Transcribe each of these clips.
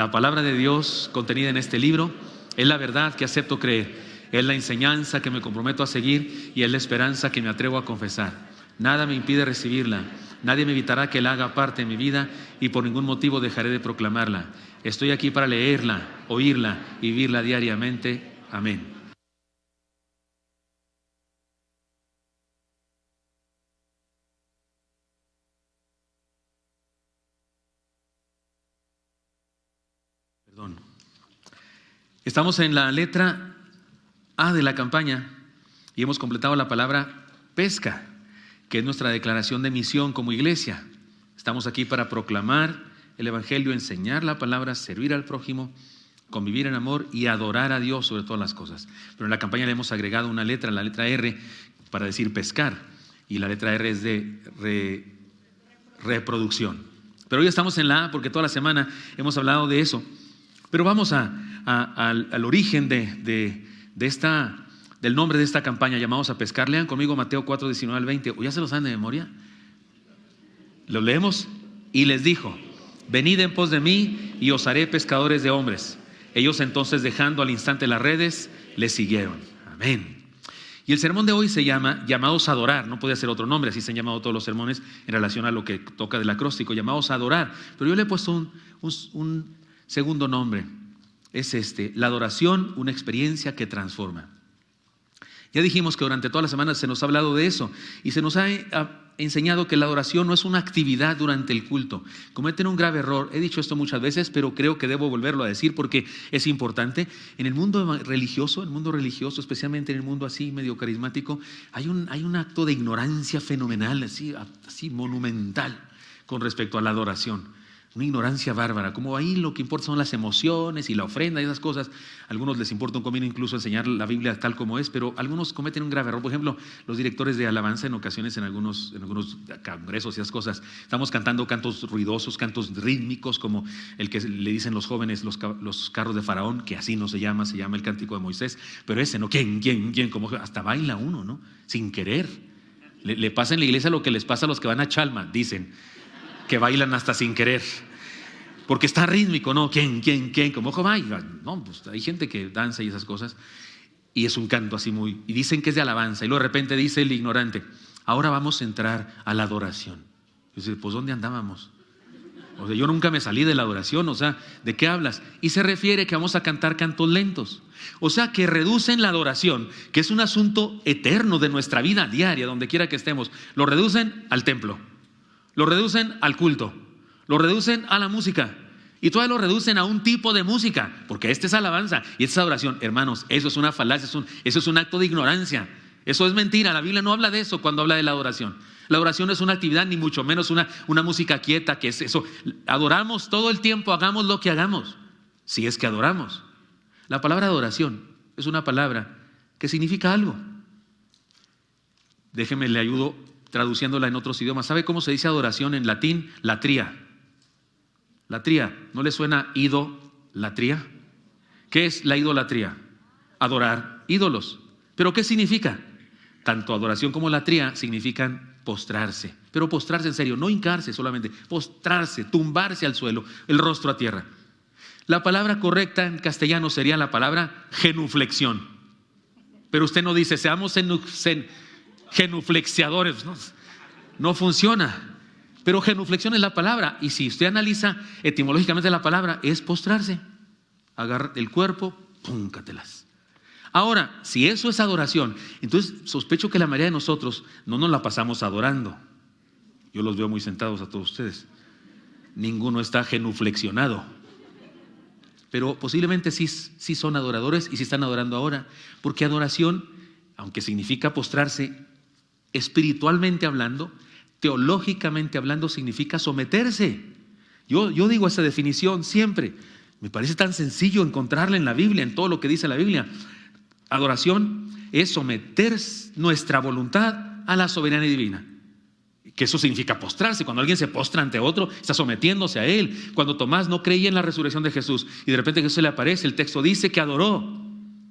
La palabra de Dios contenida en este libro es la verdad que acepto creer, es la enseñanza que me comprometo a seguir y es la esperanza que me atrevo a confesar. Nada me impide recibirla, nadie me evitará que la haga parte de mi vida y por ningún motivo dejaré de proclamarla. Estoy aquí para leerla, oírla y vivirla diariamente. Amén. Perdón. Estamos en la letra A de la campaña y hemos completado la palabra pesca, que es nuestra declaración de misión como iglesia. Estamos aquí para proclamar el evangelio, enseñar la palabra, servir al prójimo, convivir en amor y adorar a Dios sobre todas las cosas. Pero en la campaña le hemos agregado una letra, la letra R, para decir pescar, y la letra R es de reproducción. Pero hoy estamos en la A porque toda la semana hemos hablado de eso. Pero vamos al origen del nombre de esta campaña, llamados a pescar. Lean conmigo Mateo 4, 19 al 20. ¿O ya se lo saben de memoria? Lo leemos. Y les dijo: venid en pos de mí y os haré pescadores de hombres. Ellos entonces, dejando al instante las redes, le siguieron. Amén. Y el sermón de hoy se llama llamados a adorar. No podía ser otro nombre, así se han llamado todos los sermones en relación a lo que toca del acróstico, llamados a adorar. Pero yo le he puesto un segundo nombre. Es la adoración, una experiencia que transforma. Ya dijimos que durante toda la semana se nos ha hablado de eso y se nos ha enseñado que la adoración no es una actividad durante el culto. Cometen un grave error. He dicho esto muchas veces, pero creo que debo volverlo a decir porque es importante. En el mundo religioso, especialmente en el mundo así medio carismático, hay un acto de ignorancia fenomenal, así monumental con respecto a la adoración. Una ignorancia bárbara, como ahí lo que importa son las emociones y la ofrenda y esas cosas. A algunos les importa un comino incluso enseñar la Biblia tal como es, pero algunos cometen un grave error. Por ejemplo, los directores de alabanza en ocasiones en algunos congresos y esas cosas, estamos cantando cantos ruidosos, cantos rítmicos, como el que le dicen los jóvenes los carros de Faraón, que así no se llama el cántico de Moisés, pero ese, ¿no? ¿Quién? Como hasta baila uno, ¿no? Sin querer. Le pasa en la iglesia lo que les pasa a los que van a Chalma, dicen, que bailan hasta sin querer, porque está rítmico, ¿no? ¿Quién? Como ojo baila. No, pues hay gente que danza y esas cosas, y es un canto así y dicen que es de alabanza, y luego de repente dice el ignorante: ahora vamos a entrar a la adoración. Y dice: pues ¿dónde andábamos? O sea, yo nunca me salí de la adoración, o sea, ¿de qué hablas? Y se refiere que vamos a cantar cantos lentos. O sea, que reducen la adoración, que es un asunto eterno de nuestra vida diaria, donde quiera que estemos, lo reducen al templo. Lo reducen al culto, lo reducen a la música y todavía lo reducen a un tipo de música, porque esta es alabanza y esta es adoración. Hermanos, eso es una falacia, eso es un acto de ignorancia, eso es mentira. La Biblia no habla de eso cuando habla de la adoración. La adoración no es una actividad, ni mucho menos una música quieta, que es eso. Adoramos todo el tiempo, hagamos lo que hagamos, si es que adoramos. La palabra adoración es una palabra que significa algo. Déjeme, le ayudo traduciéndola en otros idiomas. ¿Sabe cómo se dice adoración en latín? Latría. Latría. ¿No le suena idolatría? ¿Qué es la idolatría? Adorar ídolos. ¿Pero qué significa? Tanto adoración como latría significan postrarse. Pero postrarse en serio, no hincarse solamente. Postrarse, tumbarse al suelo, el rostro a tierra. La palabra correcta en castellano sería la palabra genuflexión. Pero usted no dice: seamos genuflexiadores, no funciona. Pero genuflexión es la palabra, y si usted analiza etimológicamente la palabra, es postrarse, agarrar el cuerpo, púncatelas. Ahora, si eso es adoración, entonces sospecho que la mayoría de nosotros no nos la pasamos adorando. Yo los veo muy sentados a todos ustedes. Ninguno está genuflexionado, pero posiblemente sí son adoradores y sí están adorando ahora, porque adoración, aunque significa postrarse, espiritualmente hablando, teológicamente hablando, significa someterse. Yo digo esa definición siempre. Me parece tan sencillo encontrarla en la Biblia, en todo lo que dice la Biblia. Adoración es someter nuestra voluntad a la soberanía divina. Que eso significa postrarse. Cuando alguien se postra ante otro, está sometiéndose a él. Cuando Tomás no creía en la resurrección de Jesús y de repente Jesús le aparece, el texto dice que adoró.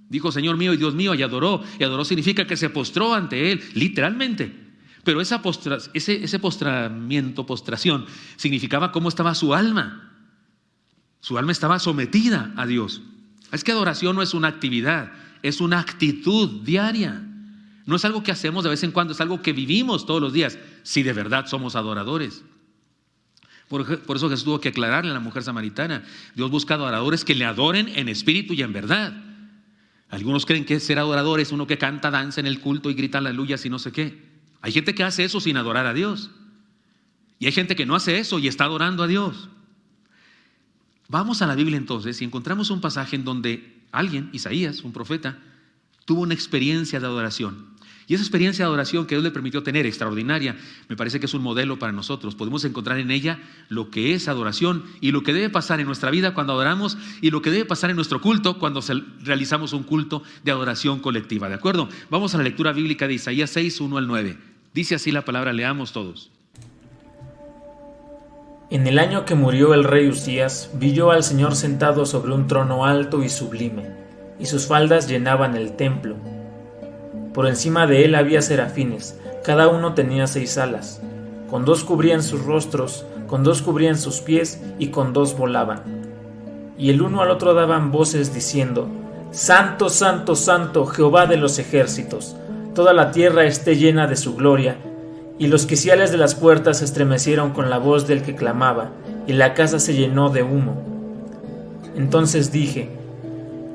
Dijo: Señor mío y Dios mío, y adoró. Y adoró significa que se postró ante él, literalmente. Pero ese postración significaba cómo estaba su alma. Su alma estaba sometida a Dios. Es que adoración no es una actividad, es una actitud diaria. No es algo que hacemos de vez en cuando, es algo que vivimos todos los días, si de verdad somos adoradores. Por eso Jesús tuvo que aclararle a la mujer samaritana: Dios busca adoradores que le adoren en espíritu y en verdad. Algunos creen que ser adorador es uno que canta, danza en el culto y grita aleluyas y no sé qué. Hay gente que hace eso sin adorar a Dios. Y hay gente que no hace eso y está adorando a Dios. Vamos a la Biblia entonces y encontramos un pasaje en donde alguien, Isaías, un profeta, tuvo una experiencia de adoración. Y esa experiencia de adoración que Dios le permitió tener, extraordinaria, me parece que es un modelo para nosotros. Podemos encontrar en ella lo que es adoración y lo que debe pasar en nuestra vida cuando adoramos y lo que debe pasar en nuestro culto cuando realizamos un culto de adoración colectiva. ¿De acuerdo? Vamos a la lectura bíblica de Isaías 6, 1 al 9. Dice así la palabra, leamos todos. En el año que murió el rey Uzías, vi yo al Señor sentado sobre un trono alto y sublime, y sus faldas llenaban el templo. Por encima de él había serafines, cada uno tenía 6 alas. Con 2 cubrían sus rostros, con 2 cubrían sus pies, y con 2 volaban. Y el uno al otro daban voces diciendo: Santo, santo, santo, Jehová de los ejércitos, toda la tierra esté llena de su gloria. Y los quiciales de las puertas se estremecieron con la voz del que clamaba, y la casa se llenó de humo. Entonces dije: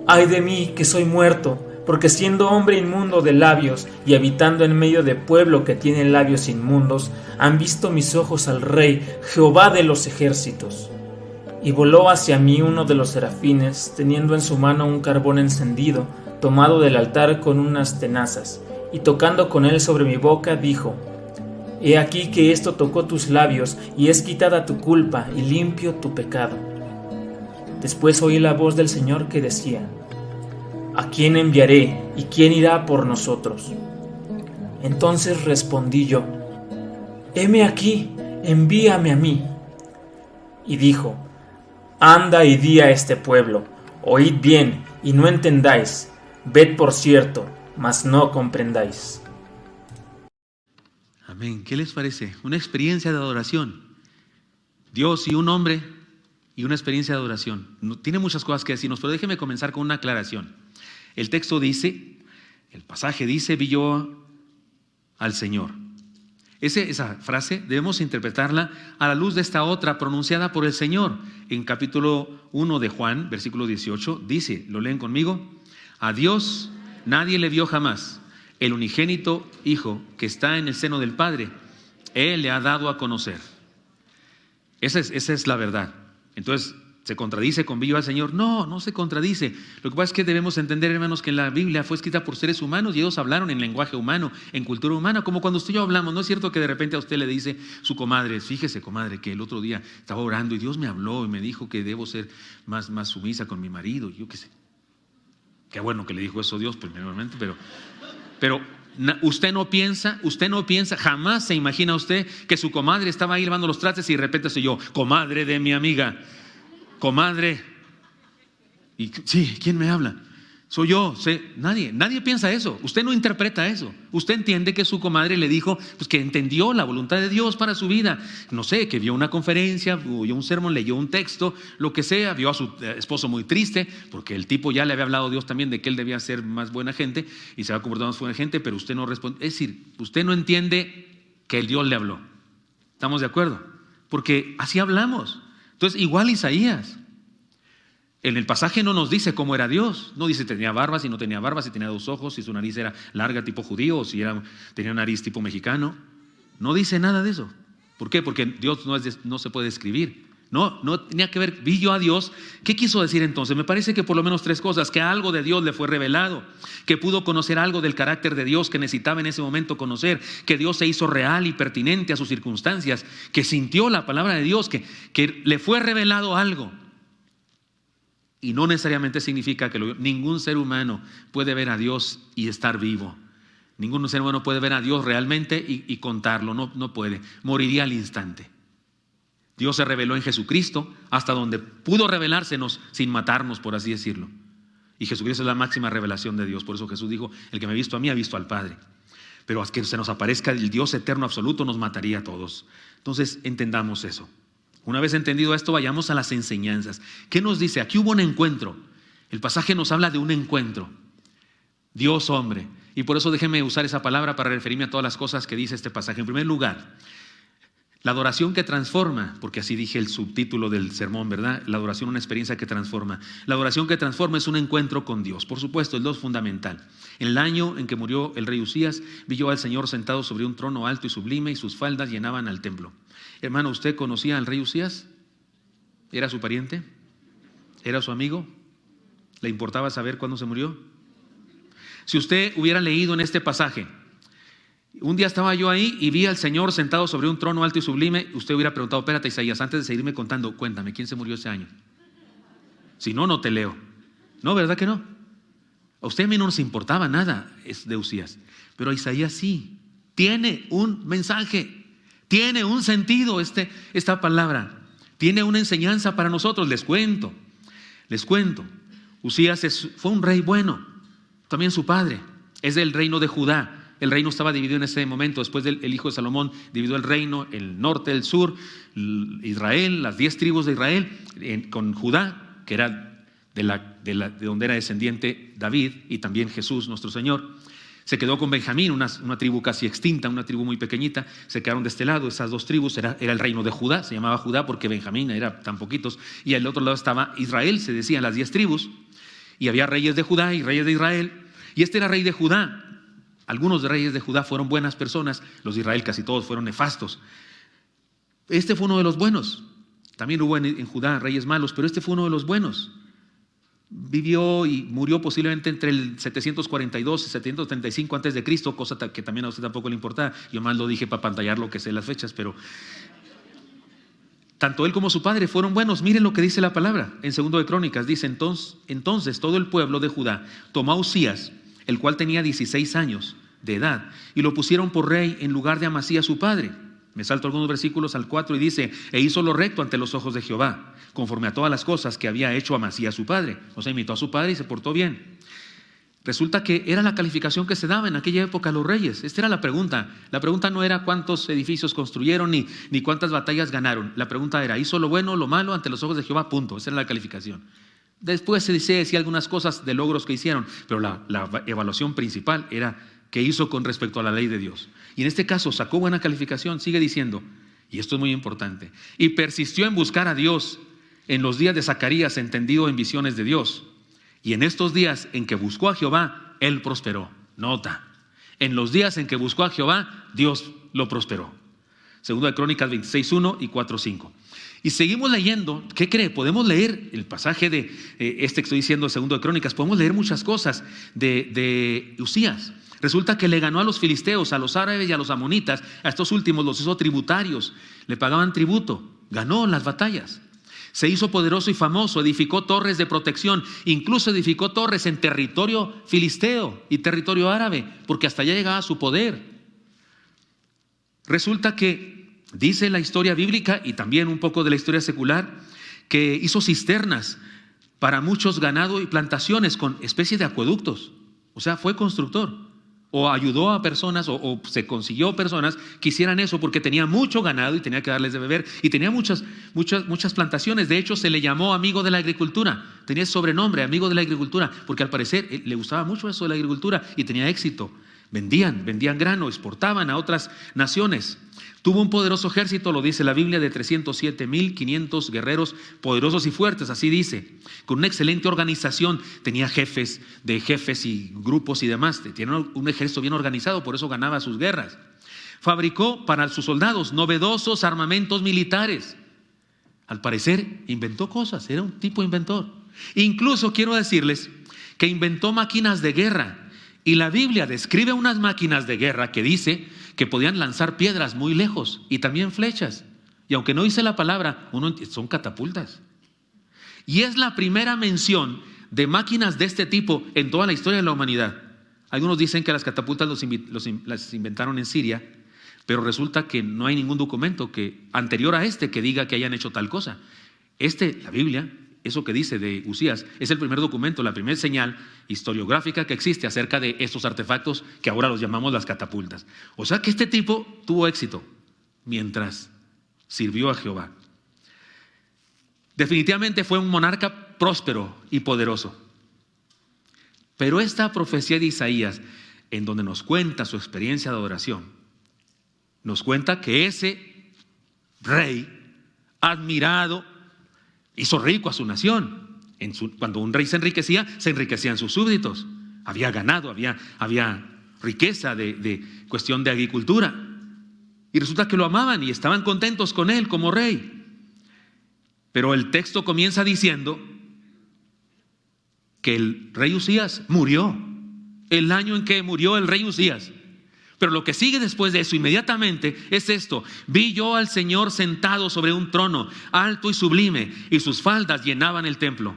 ¡ay de mí, que soy muerto! Porque siendo hombre inmundo de labios y habitando en medio de pueblo que tiene labios inmundos, han visto mis ojos al Rey, Jehová de los ejércitos. Y voló hacia mí uno de los serafines, teniendo en su mano un carbón encendido, tomado del altar con unas tenazas, y tocando con él sobre mi boca, dijo: He aquí que esto tocó tus labios, y es quitada tu culpa, y limpio tu pecado. Después oí la voz del Señor que decía: ¿a quién enviaré, y quién irá por nosotros? Entonces respondí yo: heme aquí, envíame a mí. Y dijo: anda y di a este pueblo, oíd bien, y no entendáis, ved por cierto, mas no comprendáis. Amén. ¿Qué les parece? Una experiencia de adoración. Dios y un hombre y una experiencia de adoración. Tiene muchas cosas que decirnos, pero déjeme comenzar con una aclaración. El texto dice, el pasaje dice: vi yo al Señor. Esa frase debemos interpretarla a la luz de esta otra pronunciada por el Señor. En capítulo 1 de Juan, versículo 18, dice, ¿lo leen conmigo? A Dios nadie le vio jamás. El unigénito Hijo que está en el seno del Padre, Él le ha dado a conocer. Esa es la verdad. Entonces, ¿se contradice con vi yo al Señor? No, no se contradice. Lo que pasa es que debemos entender, hermanos, que la Biblia fue escrita por seres humanos y ellos hablaron en lenguaje humano, en cultura humana, como cuando usted y yo hablamos. No es cierto que de repente a usted le dice su comadre: fíjese, comadre, que el otro día estaba orando y Dios me habló y me dijo que debo ser más sumisa con mi marido. Yo qué sé. Qué bueno que le dijo eso Dios primeramente, pero usted no piensa, jamás se imagina usted que su comadre estaba ahí lavando los trastes y de repente soy yo: comadre de mi amiga, comadre. Y sí, ¿quién me habla? Soy yo. Nadie piensa eso. Usted no interpreta eso. Usted entiende que su comadre le dijo, pues, que entendió la voluntad de Dios para su vida. No sé, que vio una conferencia, oyó un sermón, leyó un texto, lo que sea, vio a su esposo muy triste, porque el tipo ya le había hablado a Dios también de que él debía ser más buena gente y se va a comportar más buena gente, pero usted no responde. Es decir, usted no entiende que el Dios le habló. ¿Estamos de acuerdo? Porque así hablamos. Entonces, igual Isaías. En el pasaje no nos dice cómo era Dios. No dice tenía barba, si no tenía barba, si tenía 2 ojos, si su nariz era larga tipo judío o si tenía nariz tipo mexicano. No dice nada de eso. ¿Por qué? Porque Dios no se puede describir. No tenía que ver. Vi yo a Dios. ¿Qué quiso decir entonces? Me parece que por lo menos 3 cosas. Que algo de Dios le fue revelado, que pudo conocer algo del carácter de Dios que necesitaba en ese momento conocer, que Dios se hizo real y pertinente a sus circunstancias, que sintió la palabra de Dios, que le fue revelado algo. Y no necesariamente significa que ningún ser humano puede ver a Dios y estar vivo. Ningún ser humano puede ver a Dios realmente y contarlo. No puede. Moriría al instante. Dios se reveló en Jesucristo hasta donde pudo revelársenos sin matarnos, por así decirlo. Y Jesucristo es la máxima revelación de Dios. Por eso Jesús dijo: el que me ha visto a mí ha visto al Padre. Pero hasta que se nos aparezca el Dios eterno absoluto nos mataría a todos. Entonces entendamos eso. Una vez entendido esto, vayamos a las enseñanzas. ¿Qué nos dice? Aquí hubo un encuentro. El pasaje nos habla de un encuentro. Dios hombre. Y por eso déjenme usar esa palabra para referirme a todas las cosas que dice este pasaje. En primer lugar, la adoración que transforma, porque así dije el subtítulo del sermón, ¿verdad? La adoración, una experiencia que transforma. La adoración que transforma es un encuentro con Dios. Por supuesto, el Dios fundamental. En el año en que murió el rey Usías, vi yo al Señor sentado sobre un trono alto y sublime, y sus faldas llenaban al templo. Hermano, ¿usted conocía al rey Usías? ¿Era su pariente? ¿Era su amigo? ¿Le importaba saber cuándo se murió? Si usted hubiera leído en este pasaje, un día estaba yo ahí y vi al Señor sentado sobre un trono alto y sublime, usted hubiera preguntado, espérate Isaías, antes de seguirme contando, cuéntame, ¿quién se murió ese año? Si no, no te leo. No, ¿verdad que no? A usted a mí no nos importaba nada de Usías, pero a Isaías sí. Tiene un mensaje, tiene un sentido esta palabra, tiene una enseñanza para nosotros. Les cuento. Usías fue un rey bueno, también su padre es del reino de Judá. El reino estaba dividido en ese momento. Después el hijo de Salomón dividió el reino, el norte, el sur, Israel, las 10 tribus de Israel, con Judá, que era de donde era descendiente David, y también Jesús, nuestro Señor. Se quedó con Benjamín, una tribu casi extinta, una tribu muy pequeñita. Se quedaron de este lado, esas 2 tribus, era el reino de Judá, se llamaba Judá porque Benjamín era tan poquitos. Y al otro lado estaba Israel, se decían las 10 tribus, y había reyes de Judá y reyes de Israel. Y este era rey de Judá. Algunos reyes de Judá fueron buenas personas, los de Israel casi todos fueron nefastos. Este fue uno de los buenos. También hubo en Judá reyes malos, pero este fue uno de los buenos. Vivió y murió posiblemente entre el 742 y 735 antes de Cristo, cosa que también a usted tampoco le importaba. Yo más lo dije para pantallar lo que sé las fechas, pero tanto él como su padre fueron buenos. Miren lo que dice la palabra en 2 de Crónicas. Dice, entonces todo el pueblo de Judá tomó a Usías, el cual tenía 16 años de edad, y lo pusieron por rey en lugar de Amasías su padre. Me salto algunos versículos al 4 y dice, e hizo lo recto ante los ojos de Jehová, conforme a todas las cosas que había hecho Amasías su padre. O sea, imitó a su padre y se portó bien. Resulta que era la calificación que se daba en aquella época a los reyes. Esta era la pregunta. La pregunta no era cuántos edificios construyeron ni cuántas batallas ganaron. La pregunta era, ¿hizo lo bueno o lo malo ante los ojos de Jehová? Punto. Esa era la calificación. Después se decía algunas cosas de logros que hicieron, pero la evaluación principal era qué hizo con respecto a la ley de Dios. Y en este caso sacó buena calificación. Sigue diciendo, y esto es muy importante, y persistió en buscar a Dios en los días de Zacarías, entendido en visiones de Dios. Y en estos días en que buscó a Jehová, él prosperó. Nota, en los días en que buscó a Jehová, Dios lo prosperó. 2 de Crónicas 26:1 y 4:5. Y seguimos leyendo. ¿Qué cree? Podemos leer el pasaje de que estoy diciendo, 2 de Crónicas. Podemos leer muchas cosas de Usías. Resulta que le ganó a los filisteos, a los árabes y a los amonitas. A estos últimos los hizo tributarios, le pagaban tributo. Ganó las batallas. Se hizo poderoso y famoso, edificó torres de protección, incluso edificó torres en territorio filisteo y territorio árabe, porque hasta allá llegaba su poder. Resulta que dice la historia bíblica y también un poco de la historia secular, que hizo cisternas para muchos ganado y plantaciones con especie de acueductos. O sea, fue constructor. O ayudó a personas o se consiguió personas que hicieran eso porque tenía mucho ganado y tenía que darles de beber y tenía muchas plantaciones. De hecho, se le llamó amigo de la agricultura. Tenía ese sobrenombre, amigo de la agricultura, porque al parecer le gustaba mucho eso de la agricultura y tenía éxito. Vendían grano, exportaban a otras naciones. Tuvo un poderoso ejército, lo dice la Biblia, de 307,500 guerreros poderosos y fuertes, así dice, con una excelente organización. Tenía jefes y grupos y demás. Tenía un ejército bien organizado, por eso ganaba sus guerras. Fabricó para sus soldados novedosos armamentos militares. Al parecer inventó cosas, era un tipo inventor. Incluso quiero decirles que inventó máquinas de guerra. Y la Biblia describe unas máquinas de guerra que dice que podían lanzar piedras muy lejos y también flechas. Y aunque no dice la palabra, son catapultas. Y es la primera mención de máquinas de este tipo en toda la historia de la humanidad. Algunos dicen que las catapultas las inventaron en Siria, pero resulta que no hay ningún documento anterior a que diga que hayan hecho tal cosa. La Biblia, eso que dice de Usías, es el primer documento, la primera señal historiográfica que existe acerca de estos artefactos que ahora los llamamos las catapultas. O sea que este tipo tuvo éxito mientras sirvió a Jehová. Definitivamente fue un monarca próspero y poderoso. Pero esta profecía de Isaías, en donde nos cuenta su experiencia de adoración, nos cuenta que ese rey admirado hizo rico a su nación. Cuando un rey se enriquecían sus súbditos. Había ganado, había riqueza de cuestión de agricultura. Y resulta que lo amaban y estaban contentos con él como rey. Pero el texto comienza diciendo que el rey Uzías murió. El año en que murió el rey Uzías. Pero lo que sigue después de eso inmediatamente es esto: vi yo al Señor sentado sobre un trono alto y sublime, y sus faldas llenaban el templo.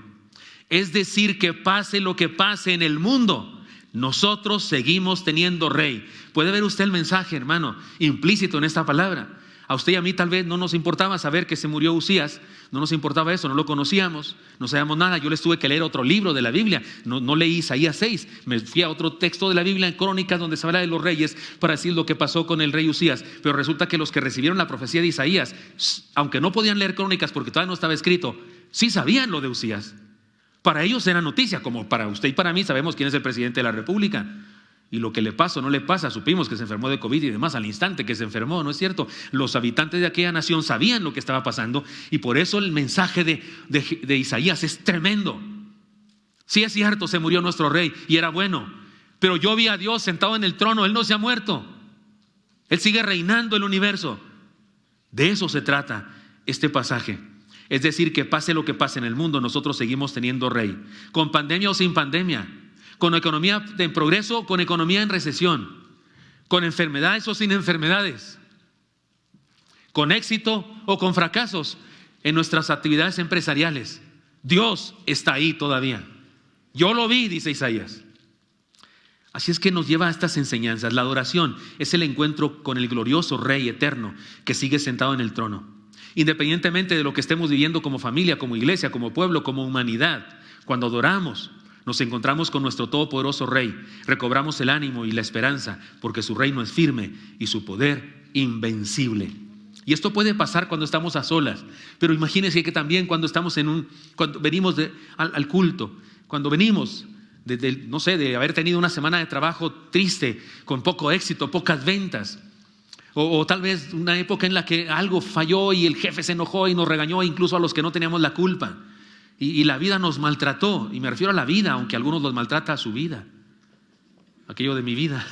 Es decir, que pase lo que pase en el mundo, nosotros seguimos teniendo rey. ¿Puede ver usted el mensaje, hermano, implícito en esta palabra? A usted y a mí tal vez no nos importaba saber que se murió Uzías, no nos importaba eso, no lo conocíamos, no sabíamos nada. Yo les tuve que leer otro libro de la Biblia, no leí Isaías 6, me fui a otro texto de la Biblia en Crónicas donde se habla de los reyes para decir lo que pasó con el rey Uzías. Pero resulta que los que recibieron la profecía de Isaías, aunque no podían leer Crónicas porque todavía no estaba escrito, sí sabían lo de Uzías. Para ellos era noticia, como para usted y para mí sabemos quién es el presidente de la República. Y lo que le pasa o no le pasa, supimos que se enfermó de COVID y demás al instante que se enfermó, ¿no es cierto? Los habitantes de aquella nación sabían lo que estaba pasando y por eso el mensaje de Isaías es tremendo. Sí es cierto, se murió nuestro rey y era bueno, pero yo vi a Dios sentado en el trono, Él no se ha muerto. Él sigue reinando el universo. De eso se trata este pasaje. Es decir, que pase lo que pase en el mundo, nosotros seguimos teniendo rey. Con pandemia o sin pandemia. Con economía en progreso, con economía en recesión, con enfermedades o sin enfermedades, con éxito o con fracasos en nuestras actividades empresariales. Dios está ahí todavía. Yo lo vi, dice Isaías. Así es que nos lleva a estas enseñanzas. La adoración es el encuentro con el glorioso Rey eterno que sigue sentado en el trono. Independientemente de lo que estemos viviendo como familia, como iglesia, como pueblo, como humanidad, cuando adoramos, nos encontramos con nuestro todopoderoso Rey, recobramos el ánimo y la esperanza, porque su reino es firme y su poder invencible. Y esto puede pasar cuando estamos a solas, pero imagínense que también cuando estamos cuando venimos al culto, cuando venimos de haber tenido una semana de trabajo triste, con poco éxito, pocas ventas, o tal vez una época en la que algo falló y el jefe se enojó y nos regañó, incluso a los que no teníamos la culpa. Y la vida nos maltrató, y me refiero a la vida, aunque a algunos los maltrata a su vida, aquello de mi vida.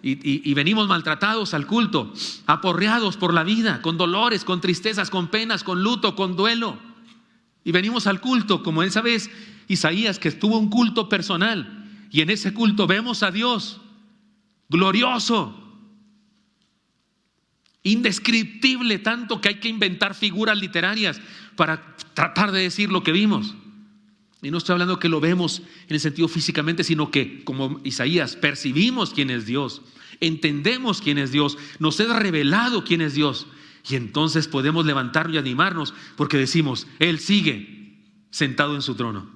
Y venimos maltratados al culto, aporreados por la vida, con dolores, con tristezas, con penas, con luto, con duelo. Y venimos al culto, como esa vez Isaías, que tuvo un culto personal, y en ese culto vemos a Dios glorioso, indescriptible, tanto que hay que inventar figuras literarias para tratar de decir lo que vimos. Y no estoy hablando que lo vemos en el sentido físicamente, sino que, como Isaías, percibimos quién es Dios, entendemos quién es Dios, nos es revelado quién es Dios, y entonces podemos levantarnos y animarnos porque decimos: Él sigue sentado en su trono.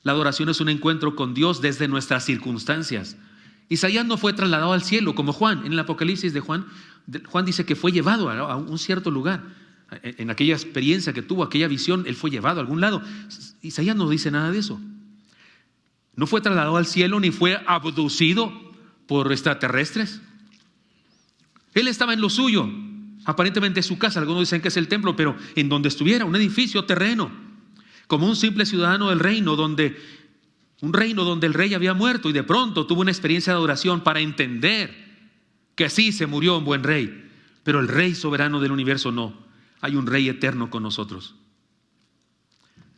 La adoración es un encuentro con Dios desde nuestras circunstancias. Isaías no fue trasladado al cielo como Juan. En el Apocalipsis de Juan dice que fue llevado a un cierto lugar. En aquella experiencia que tuvo, aquella visión, él fue llevado a algún lado. Isaías no dice nada de eso. No fue trasladado al cielo ni fue abducido por extraterrestres. Él estaba en lo suyo, aparentemente su casa, algunos dicen que es el templo, pero en donde estuviera, un edificio terreno, como un simple ciudadano del reino, un reino donde el rey había muerto, y de pronto tuvo una experiencia de adoración para entender que sí, se murió un buen rey, pero el rey soberano del universo no. Hay un rey eterno con nosotros.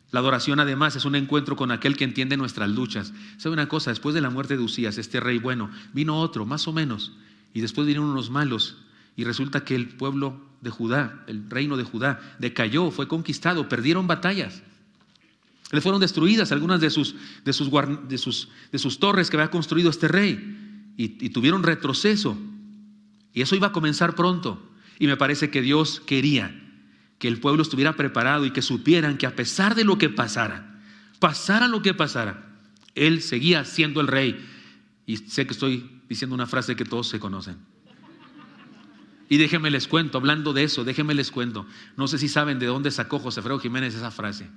La adoración además es un encuentro con aquel que entiende nuestras luchas. ¿Sabe una cosa? Después de la muerte de Uzías, este rey bueno, vino otro, más o menos, y después vinieron unos malos, y resulta que el pueblo de Judá, el reino de Judá, decayó, fue conquistado, perdieron batallas. Le fueron destruidas algunas de sus torres que había construido este rey, y tuvieron retroceso. Y eso iba a comenzar pronto. Y me parece que Dios quería que el pueblo estuviera preparado y que supieran que a pesar de lo que pasara lo que pasara, Él seguía siendo el rey. Y sé que estoy diciendo una frase que todos se conocen. Y déjenme les cuento, hablando de eso, déjenme les cuento. No sé si saben de dónde sacó José Alfredo Jiménez esa frase.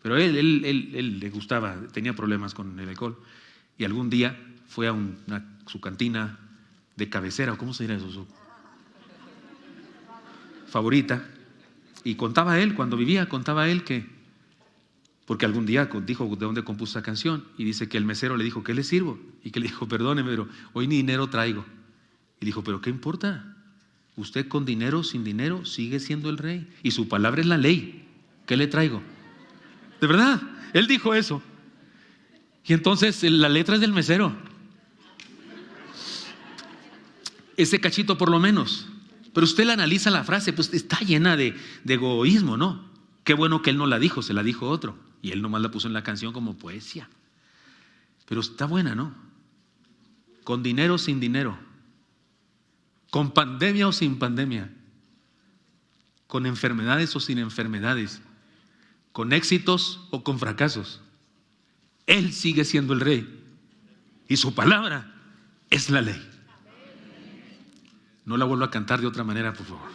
Pero él le gustaba, tenía problemas con el alcohol. Y algún día fue a su cantina de cabecera, o ¿cómo se dirá eso? Su favorita. Y contaba él, cuando vivía, contaba él que, porque algún día dijo de dónde compuso esa canción. Y dice que el mesero le dijo, ¿qué le sirvo? Y que le dijo, perdóneme, pero hoy ni dinero traigo. Y dijo, ¿pero qué importa? Usted con dinero, sin dinero, sigue siendo el rey. Y su palabra es la ley. ¿Qué le traigo? De verdad, él dijo eso. Y entonces la letra es del mesero. Ese cachito por lo menos. Pero usted la analiza la frase, pues está llena de egoísmo, ¿no? Qué bueno que él no la dijo, se la dijo otro. Y él nomás la puso en la canción como poesía. Pero está buena, ¿no? Con dinero, sin dinero. Con pandemia o sin pandemia, con enfermedades o sin enfermedades, con éxitos o con fracasos, Él sigue siendo el rey y su palabra es la ley. No la vuelvo a cantar de otra manera, por favor.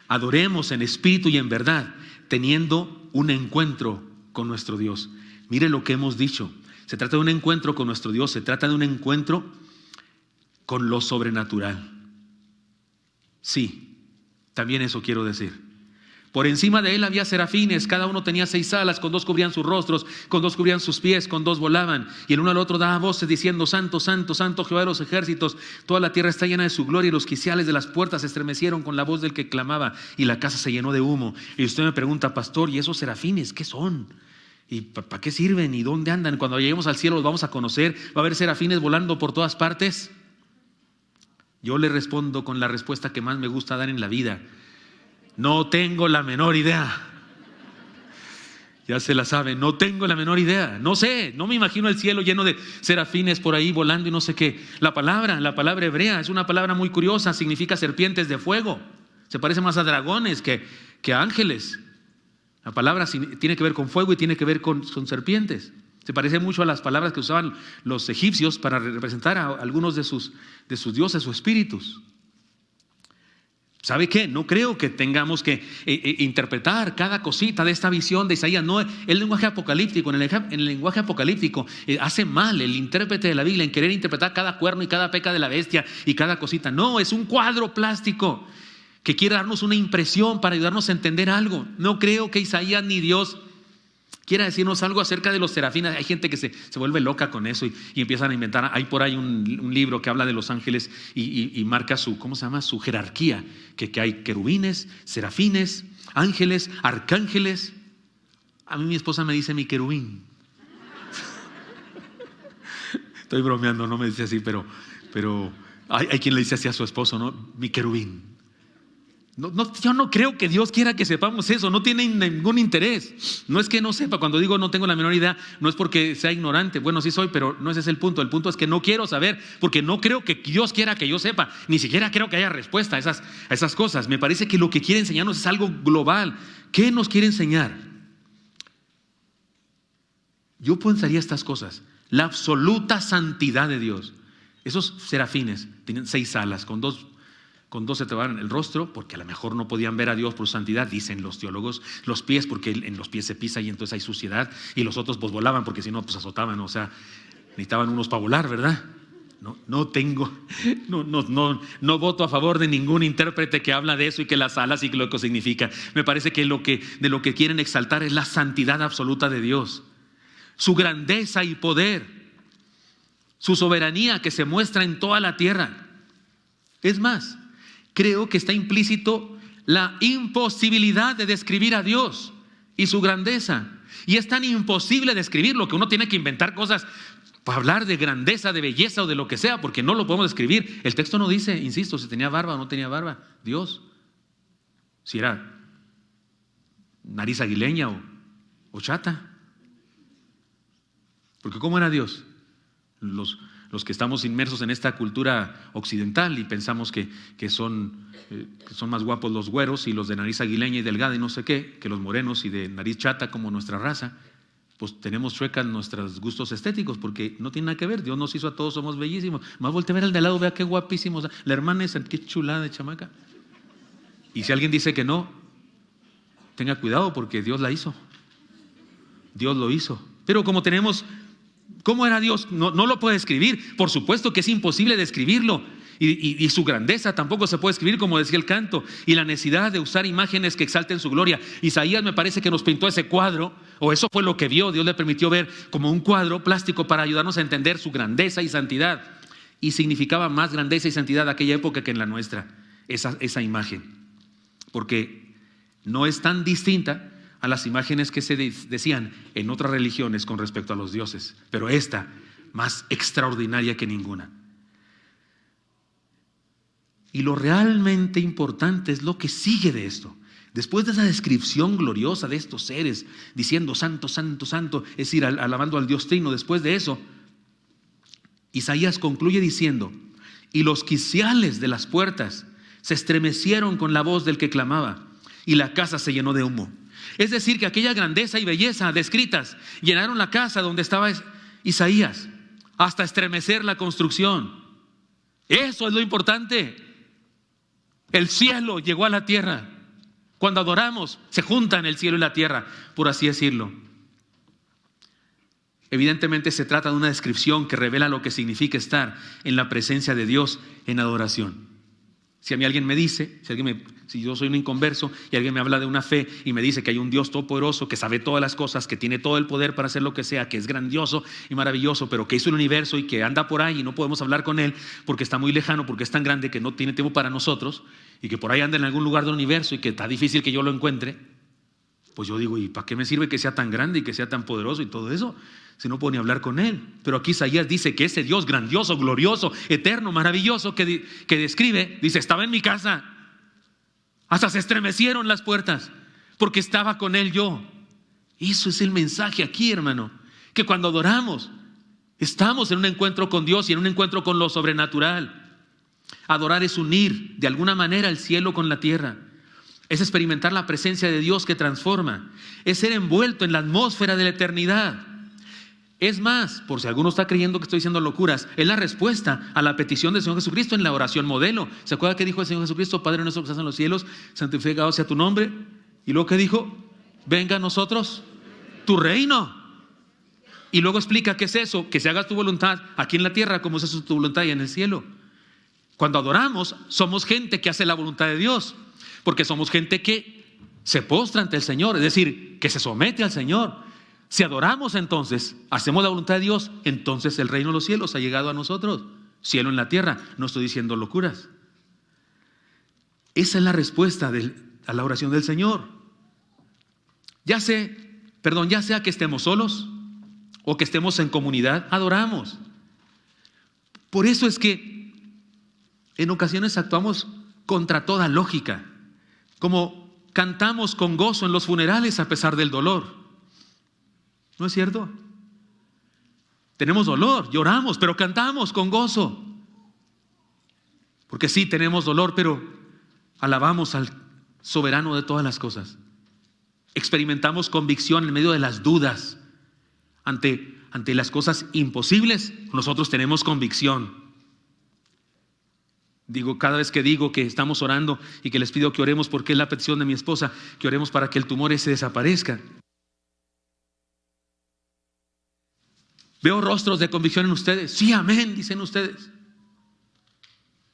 Adoremos en espíritu y en verdad, teniendo un encuentro con nuestro Dios. Mire lo que hemos dicho. Se trata de un encuentro con nuestro Dios, se trata de un encuentro con lo sobrenatural. Sí, también eso quiero decir. Por encima de él había serafines, cada uno tenía 6 alas, con 2 cubrían sus rostros, con 2 cubrían sus pies, con 2 volaban, y el uno al otro daba voces diciendo, Santo, Santo, Santo Jehová de los ejércitos, toda la tierra está llena de su gloria, y los quiciales de las puertas se estremecieron con la voz del que clamaba, y la casa se llenó de humo. Y usted me pregunta, pastor, ¿y esos serafines qué son? ¿Y para qué sirven? ¿Y dónde andan? Cuando lleguemos al cielo los vamos a conocer. ¿Va a haber serafines volando por todas partes? Yo le respondo con la respuesta que más me gusta dar en la vida. No tengo la menor idea. Ya se la saben, no tengo la menor idea. No sé, no me imagino el cielo lleno de serafines por ahí volando y no sé qué. La palabra hebrea es una palabra muy curiosa, significa serpientes de fuego. Se parece más a dragones que a ángeles. La palabra tiene que ver con fuego y tiene que ver con serpientes. Se parece mucho a las palabras que usaban los egipcios para representar a algunos de sus dioses o espíritus. ¿Sabe qué? No creo que tengamos que interpretar cada cosita de esta visión de Isaías. No, el lenguaje apocalíptico, en el lenguaje apocalíptico hace mal el intérprete de la Biblia en querer interpretar cada cuerno y cada peca de la bestia y cada cosita. No, es un cuadro plástico que quiere darnos una impresión para ayudarnos a entender algo. No creo que Isaías ni Dios quiera decirnos algo acerca de los serafines. Hay gente que se vuelve loca con eso y empiezan a inventar. Hay por ahí un libro que habla de los ángeles y marca ¿cómo se llama? Su jerarquía, que hay querubines, serafines, ángeles, arcángeles. A mí mi esposa me dice mi querubín. Estoy bromeando, no me dice así, pero hay quien le dice así a su esposo, ¿no? Mi querubín. No, yo no creo que Dios quiera que sepamos eso, no tiene ningún interés. No es que no sepa, cuando digo no tengo la menor idea, no es porque sea ignorante, bueno sí soy, pero no ese es el punto es que no quiero saber, porque no creo que Dios quiera que yo sepa, ni siquiera creo que haya respuesta a esas cosas. Me parece que lo que quiere enseñarnos es algo global. ¿Qué nos quiere enseñar? Yo pensaría estas cosas: la absoluta santidad de Dios. Esos serafines tienen 6 alas, con dos se tapaban el rostro, porque a lo mejor no podían ver a Dios por su santidad, dicen los teólogos. Los pies, porque en los pies se pisa y entonces hay suciedad. Y los otros pues volaban, porque si no pues azotaban, o sea, necesitaban unos para volar, ¿verdad? No voto a favor de ningún intérprete que habla de eso y que las alas y lo que significa. Me parece que de lo que quieren exaltar es la santidad absoluta de Dios, su grandeza y poder, su soberanía que se muestra en toda la tierra. Es más, creo que está implícito la imposibilidad de describir a Dios y su grandeza. Y es tan imposible describirlo que uno tiene que inventar cosas para hablar de grandeza, de belleza o de lo que sea, porque no lo podemos describir. El texto no dice, insisto, si tenía barba o no tenía barba. Dios, si era nariz aguileña o chata. Porque ¿cómo era Dios? Los que estamos inmersos en esta cultura occidental y pensamos que son más guapos los güeros y los de nariz aguileña y delgada y no sé qué, que los morenos y de nariz chata como nuestra raza. pues tenemos chuecas nuestros gustos estéticos, porque no tiene nada que ver. Dios nos hizo a todos, somos bellísimos. Más voltea a ver al de al lado, vea qué guapísimo. O sea, la hermana esa, qué chulada de chamaca. Y si alguien dice que no, tenga cuidado, porque Dios la hizo. Dios lo hizo. Pero como tenemos, ¿cómo era Dios? No lo puede describir. Por supuesto que es imposible describirlo. Y su grandeza tampoco se puede escribir, como decía el canto, y la necesidad de usar imágenes que exalten su gloria. Isaías me parece que nos pintó ese cuadro, o eso fue lo que vio. Dios le permitió ver como un cuadro plástico para ayudarnos a entender su grandeza y santidad. Y significaba más grandeza y santidad de aquella época que en la nuestra, esa imagen, porque no es tan distinta a las imágenes que se decían en otras religiones con respecto a los dioses, pero esta más extraordinaria que ninguna. Y lo realmente importante es lo que sigue de esto. Después de esa descripción gloriosa de estos seres, diciendo santo, santo, santo, es decir, alabando al Dios Trino, después de eso, Isaías concluye diciendo: y los quiciales de las puertas se estremecieron con la voz del que clamaba, y la casa se llenó de humo. Es decir, que aquella grandeza y belleza descritas llenaron la casa donde estaba Isaías, hasta estremecer la construcción. Eso es lo importante. El cielo llegó a la tierra. Cuando adoramos, se juntan el cielo y la tierra, por así decirlo. Evidentemente se trata de una descripción que revela lo que significa estar en la presencia de Dios en adoración. Si a mí alguien me dice, si yo soy un inconverso y alguien me habla de una fe y me dice que hay un Dios todopoderoso que sabe todas las cosas, que tiene todo el poder para hacer lo que sea, que es grandioso y maravilloso, pero que hizo el universo y que anda por ahí y no podemos hablar con él porque está muy lejano, porque es tan grande que no tiene tiempo para nosotros, y que por ahí anda en algún lugar del universo y que está difícil que yo lo encuentre, pues yo digo, ¿y para qué me sirve que sea tan grande y que sea tan poderoso y todo eso, si no puedo ni hablar con él? Pero aquí Isaías dice que ese Dios grandioso, glorioso, eterno, maravilloso que describe, dice, estaba en mi casa. Hasta se estremecieron las puertas porque estaba con él yo. Eso es el mensaje aquí, hermano, que cuando adoramos estamos en un encuentro con Dios y en un encuentro con lo sobrenatural. Adorar es unir de alguna manera el cielo con la tierra. Es experimentar la presencia de Dios que transforma. Es ser envuelto en la atmósfera de la eternidad. Es más, por si alguno está creyendo que estoy diciendo locuras, es la respuesta a la petición del Señor Jesucristo en la oración modelo. ¿Se acuerda que dijo el Señor Jesucristo? Padre nuestro que estás en los cielos, santificado sea tu nombre. Y luego que dijo, venga a nosotros tu reino. Y luego explica qué es eso, que se haga tu voluntad aquí en la tierra como se hace tu voluntad y en el cielo. Cuando adoramos, somos gente que hace la voluntad de Dios, porque somos gente que se postra ante el Señor, es decir, que se somete al Señor. Si adoramos entonces, hacemos la voluntad de Dios, entonces el reino de los cielos ha llegado a nosotros, cielo en la tierra. No estoy diciendo locuras. Esa es la respuesta a la oración del Señor. Ya sea que estemos solos o que estemos en comunidad, adoramos. Por eso es que en ocasiones actuamos contra toda lógica, como cantamos con gozo en los funerales a pesar del dolor. ¿No es cierto? Tenemos dolor, lloramos, pero cantamos con gozo. Porque sí, tenemos dolor, pero alabamos al soberano de todas las cosas. Experimentamos convicción en medio de las dudas. Ante las cosas imposibles, nosotros tenemos convicción. Cada vez que digo que estamos orando y que les pido que oremos porque es la petición de mi esposa, que oremos para que el tumor ese desaparezca. Veo rostros de convicción en ustedes. Sí, amén, dicen ustedes.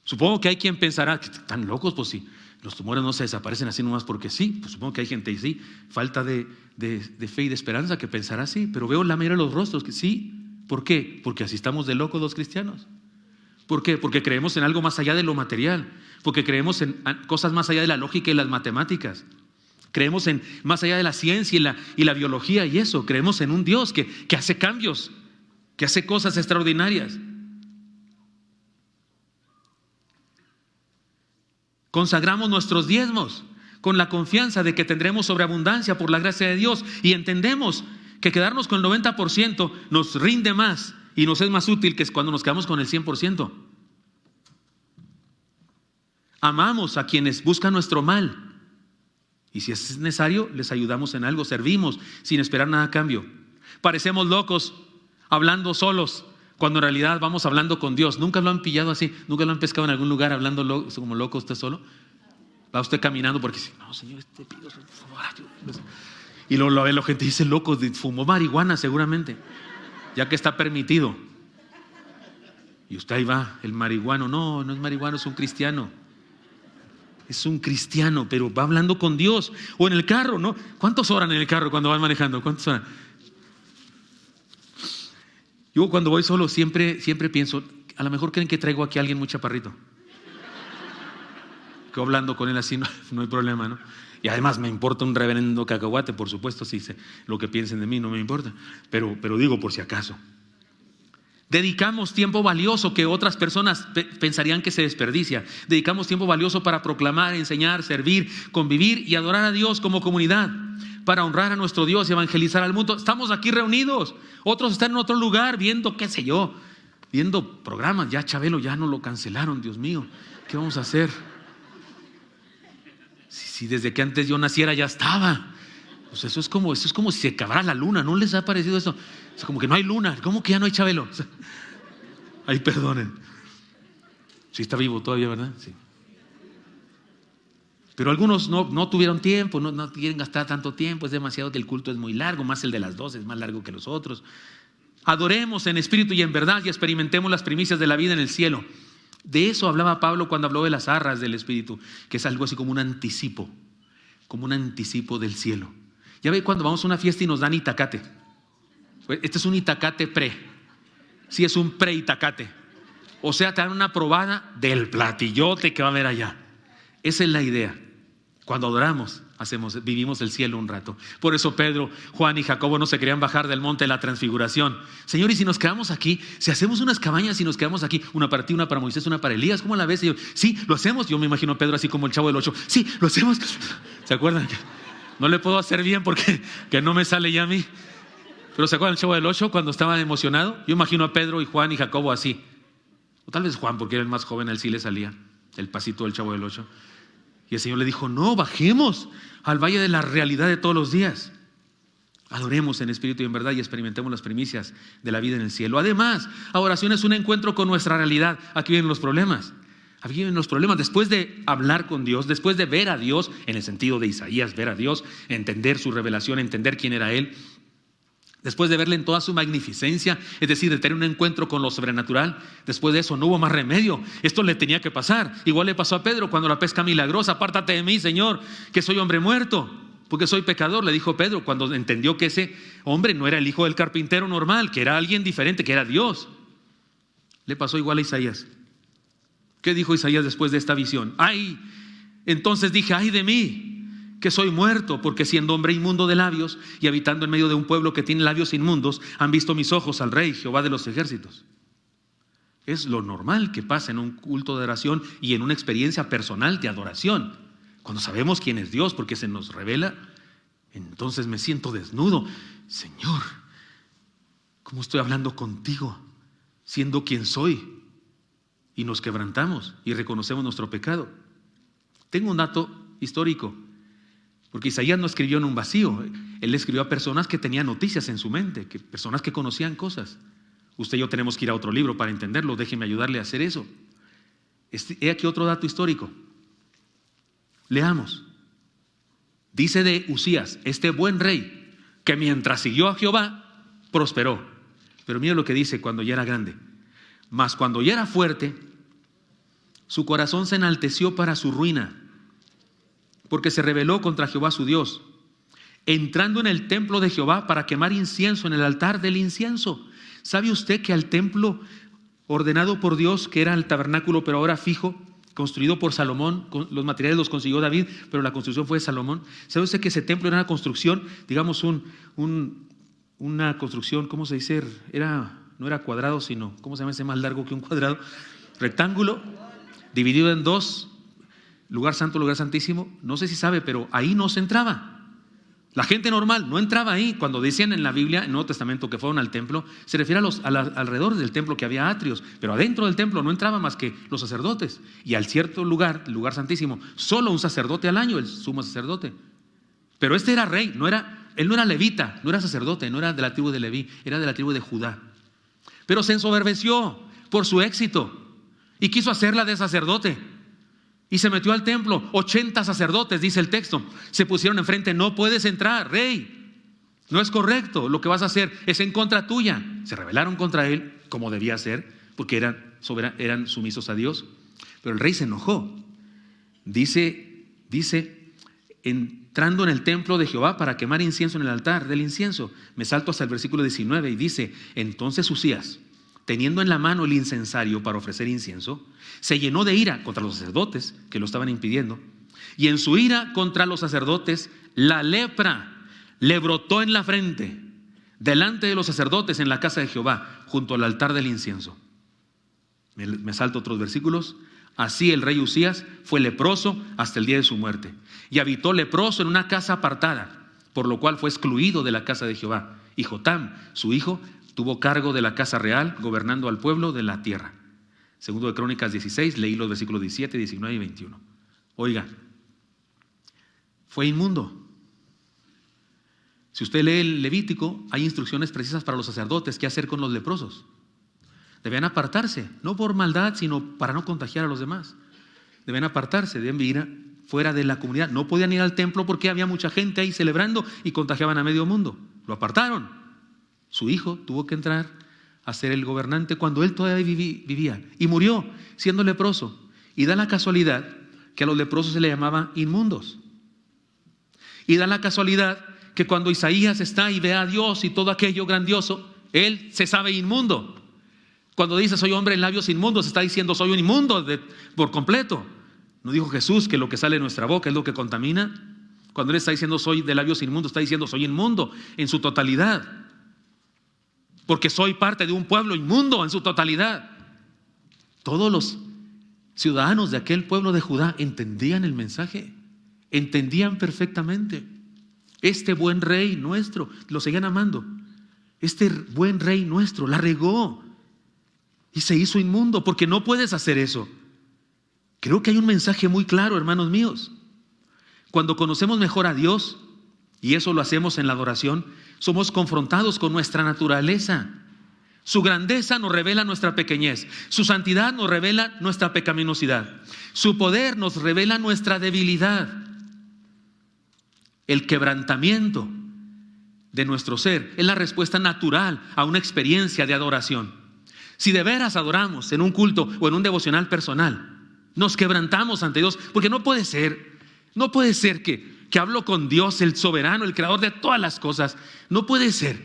Supongo que hay quien pensará que están locos, pues sí, los tumores no se desaparecen así nomás porque sí. Pues supongo que hay gente así, falta de fe y de esperanza, que pensará así. Pero veo la mayoría de los rostros que sí. ¿Por qué? Porque así estamos de locos los cristianos. ¿Por qué? Porque creemos en algo más allá de lo material. Porque creemos en cosas más allá de la lógica y las matemáticas. Creemos en más allá de la ciencia y la biología y eso. Creemos en un Dios que hace cambios, que hace cosas extraordinarias. Consagramos nuestros diezmos con la confianza de que tendremos sobreabundancia por la gracia de Dios, y entendemos que quedarnos con el 90% nos rinde más y nos es más útil que cuando nos quedamos con el 100%. Amamos a quienes buscan nuestro mal, y si es necesario les ayudamos en algo, servimos sin esperar nada a cambio. Parecemos locos hablando solos, cuando en realidad vamos hablando con Dios. ¿Nunca lo han pillado así? ¿Nunca lo han pescado en algún lugar hablando como loco usted solo? Va usted caminando porque dice, no, Señor, pido por favor. Y luego la gente dice, loco, fumó marihuana seguramente, ya que está permitido. Y usted ahí va, el marihuano. No, no es marihuano, es un cristiano. Es un cristiano, pero va hablando con Dios. O en el carro, ¿no? ¿Cuántos oran en el carro cuando van manejando? ¿Cuántos oran? Yo cuando voy solo siempre pienso, a lo mejor creen que traigo aquí a alguien muy chaparrito, que hablando con él así no hay problema, ¿no? Y además me importa un reverendo cacahuate, por supuesto, si lo que piensen de mí no me importa, pero digo por si acaso. Dedicamos tiempo valioso que otras personas pensarían que se desperdicia. Dedicamos tiempo valioso para proclamar, enseñar, servir, convivir y adorar a Dios como comunidad, para honrar a nuestro Dios y evangelizar al mundo. Estamos aquí reunidos, otros están en otro lugar viendo, qué sé yo, viendo programas. Ya Chabelo ya no lo cancelaron, Dios mío, ¿qué vamos a hacer? Si desde que antes yo naciera ya estaba. Pues eso es como si se acabara la luna. ¿No les ha parecido eso? Es como que no hay luna. ¿Cómo que ya no hay Chabelo? Ay, perdonen. Sí está vivo todavía, ¿verdad? Sí. Pero algunos no tuvieron tiempo, no quieren gastar tanto tiempo. Es demasiado, que el culto es muy largo, más el de las 12 es más largo que los otros. Adoremos en espíritu y en verdad y experimentemos las primicias de la vida en el cielo. De eso hablaba Pablo cuando habló de las arras del espíritu, que es algo así como un anticipo del cielo. Ya ve cuando vamos a una fiesta y nos dan itacate. Este es un itacate pre. Sí, es un pre-itacate. O sea, te dan una probada del platillote que va a haber allá. Esa es la idea. Cuando adoramos, vivimos el cielo un rato. Por eso Pedro, Juan y Jacobo no se querían bajar del monte de la transfiguración. Señor, ¿y si nos quedamos aquí? Si hacemos unas cabañas y nos quedamos aquí, una para ti, una para Moisés, una para Elías, ¿cómo la ves? Y yo, sí, lo hacemos. Yo me imagino a Pedro así como el Chavo del 8. Sí, lo hacemos. ¿Se acuerdan? No le puedo hacer bien porque que no me sale ya a mí. Pero ¿se acuerdan del Chavo del 8 cuando estaba emocionado? Yo imagino a Pedro y Juan y Jacobo así. O tal vez Juan, porque era el más joven, a él sí le salía el pasito del Chavo del 8. Y el Señor le dijo, no, bajemos al valle de la realidad de todos los días. Adoremos en espíritu y en verdad y experimentemos las primicias de la vida en el cielo. Además, adoración es un encuentro con nuestra realidad. Aquí vienen los problemas. Aquí vienen los problemas. Después de hablar con Dios, después de ver a Dios, en el sentido de Isaías, ver a Dios, entender su revelación, entender quién era Él. Después de verle en toda su magnificencia, es decir, de tener un encuentro con lo sobrenatural, después de eso no hubo más remedio. Esto le tenía que pasar. Igual le pasó a Pedro cuando la pesca milagrosa. Apártate de mí, Señor, que soy hombre muerto, porque soy pecador, le dijo Pedro cuando entendió que ese hombre no era el hijo del carpintero normal, que era alguien diferente, que era Dios. Le pasó igual a Isaías. ¿Qué dijo Isaías después de esta visión? Ay, entonces dije, ay de mí, que soy muerto, porque siendo hombre inmundo de labios y habitando en medio de un pueblo que tiene labios inmundos, han visto mis ojos al Rey, Jehová de los ejércitos. Es lo normal que pasa en un culto de oración y en una experiencia personal de adoración. Cuando sabemos quién es Dios, porque se nos revela, entonces me siento desnudo. Señor, ¿cómo estoy hablando contigo, siendo quien soy? Y nos quebrantamos y reconocemos nuestro pecado. Tengo un dato histórico. Porque Isaías no escribió en un vacío, él escribió a personas que tenían noticias en su mente, personas que conocían cosas. Usted y yo tenemos que ir a otro libro para entenderlo, déjeme ayudarle a hacer eso. He aquí otro dato histórico. Leamos. Dice de Usías, este buen rey, que mientras siguió a Jehová, prosperó. Pero mira lo que dice cuando ya era grande. Mas cuando ya era fuerte, su corazón se enalteció para su ruina, porque se rebeló contra Jehová su Dios, entrando en el templo de Jehová para quemar incienso en el altar del incienso. ¿Sabe usted que al templo ordenado por Dios, que era el tabernáculo pero ahora fijo, construido por Salomón, los materiales los consiguió David, pero la construcción fue de Salomón? ¿Sabe usted que ese templo era una construcción, digamos una construcción, ¿cómo se dice? No era cuadrado, sino, ¿cómo se llama ese más largo que un cuadrado? Rectángulo, dividido en dos. Lugar santo, lugar santísimo. No sé si sabe, pero ahí no se entraba. La gente normal no entraba ahí. Cuando decían en la Biblia, en el Nuevo Testamento, que fueron al templo, se refiere alrededor del templo que había atrios, pero adentro del templo no entraban más que los sacerdotes. Y al cierto lugar, el lugar santísimo, solo un sacerdote al año, el sumo sacerdote. Pero este era rey, no era él no era levita, no era sacerdote, no era de la tribu de Leví, era de la tribu de Judá. Pero se ensoberbeció por su éxito y quiso hacerla de sacerdote. Y se metió al templo. 80 sacerdotes, dice el texto, se pusieron enfrente. No puedes entrar, rey. No es correcto. Lo que vas a hacer es en contra tuya. Se rebelaron contra él, como debía ser, porque eran sumisos a Dios. Pero el rey se enojó. Dice, entrando en el templo de Jehová para quemar incienso en el altar del incienso. Me salto hasta el versículo 19 y dice: entonces Uzías, teniendo en la mano el incensario para ofrecer incienso, se llenó de ira contra los sacerdotes que lo estaban impidiendo. Y en su ira contra los sacerdotes, la lepra le brotó en la frente, delante de los sacerdotes en la casa de Jehová, junto al altar del incienso. Me salto otros versículos. Así el rey Uzías fue leproso hasta el día de su muerte, y habitó leproso en una casa apartada, por lo cual fue excluido de la casa de Jehová. Y Jotam, su hijo, tuvo cargo de la casa real, gobernando al pueblo de la tierra. Segundo de Crónicas 16, leí los versículos 17, 19 y 21. Oiga, fue inmundo. Si usted lee el Levítico, hay instrucciones precisas para los sacerdotes qué hacer con los leprosos. Debían apartarse, no por maldad, sino para no contagiar a los demás. Debían apartarse, debían vivir fuera de la comunidad. No podían ir al templo porque había mucha gente ahí celebrando y contagiaban a medio mundo. Lo apartaron. Su hijo tuvo que entrar a ser el gobernante cuando él todavía vivía y murió siendo leproso. Y da la casualidad que a los leprosos se le llamaba inmundos. Y da la casualidad que cuando Isaías está y ve a Dios y todo aquello grandioso, él se sabe inmundo. Cuando dice soy hombre en labios inmundos, está diciendo soy un inmundo por completo. ¿No dijo Jesús que lo que sale de nuestra boca es lo que contamina? Cuando él está diciendo soy de labios inmundos, está diciendo soy inmundo en su totalidad. Porque soy parte de un pueblo inmundo en su totalidad. Todos los ciudadanos de aquel pueblo de Judá entendían el mensaje, entendían perfectamente. Este buen rey nuestro, lo seguían amando. Este buen rey nuestro la regó y se hizo inmundo, porque no puedes hacer eso. Creo que hay un mensaje muy claro, hermanos míos. Cuando conocemos mejor a Dios, y eso lo hacemos en la adoración, somos confrontados con nuestra naturaleza. Su grandeza nos revela nuestra pequeñez. Su santidad nos revela nuestra pecaminosidad. Su poder nos revela nuestra debilidad. El quebrantamiento de nuestro ser es la respuesta natural a una experiencia de adoración. Si de veras adoramos en un culto o en un devocional personal, nos quebrantamos ante Dios, porque no puede ser que hablo con Dios, el soberano, el creador de todas las cosas. No puede ser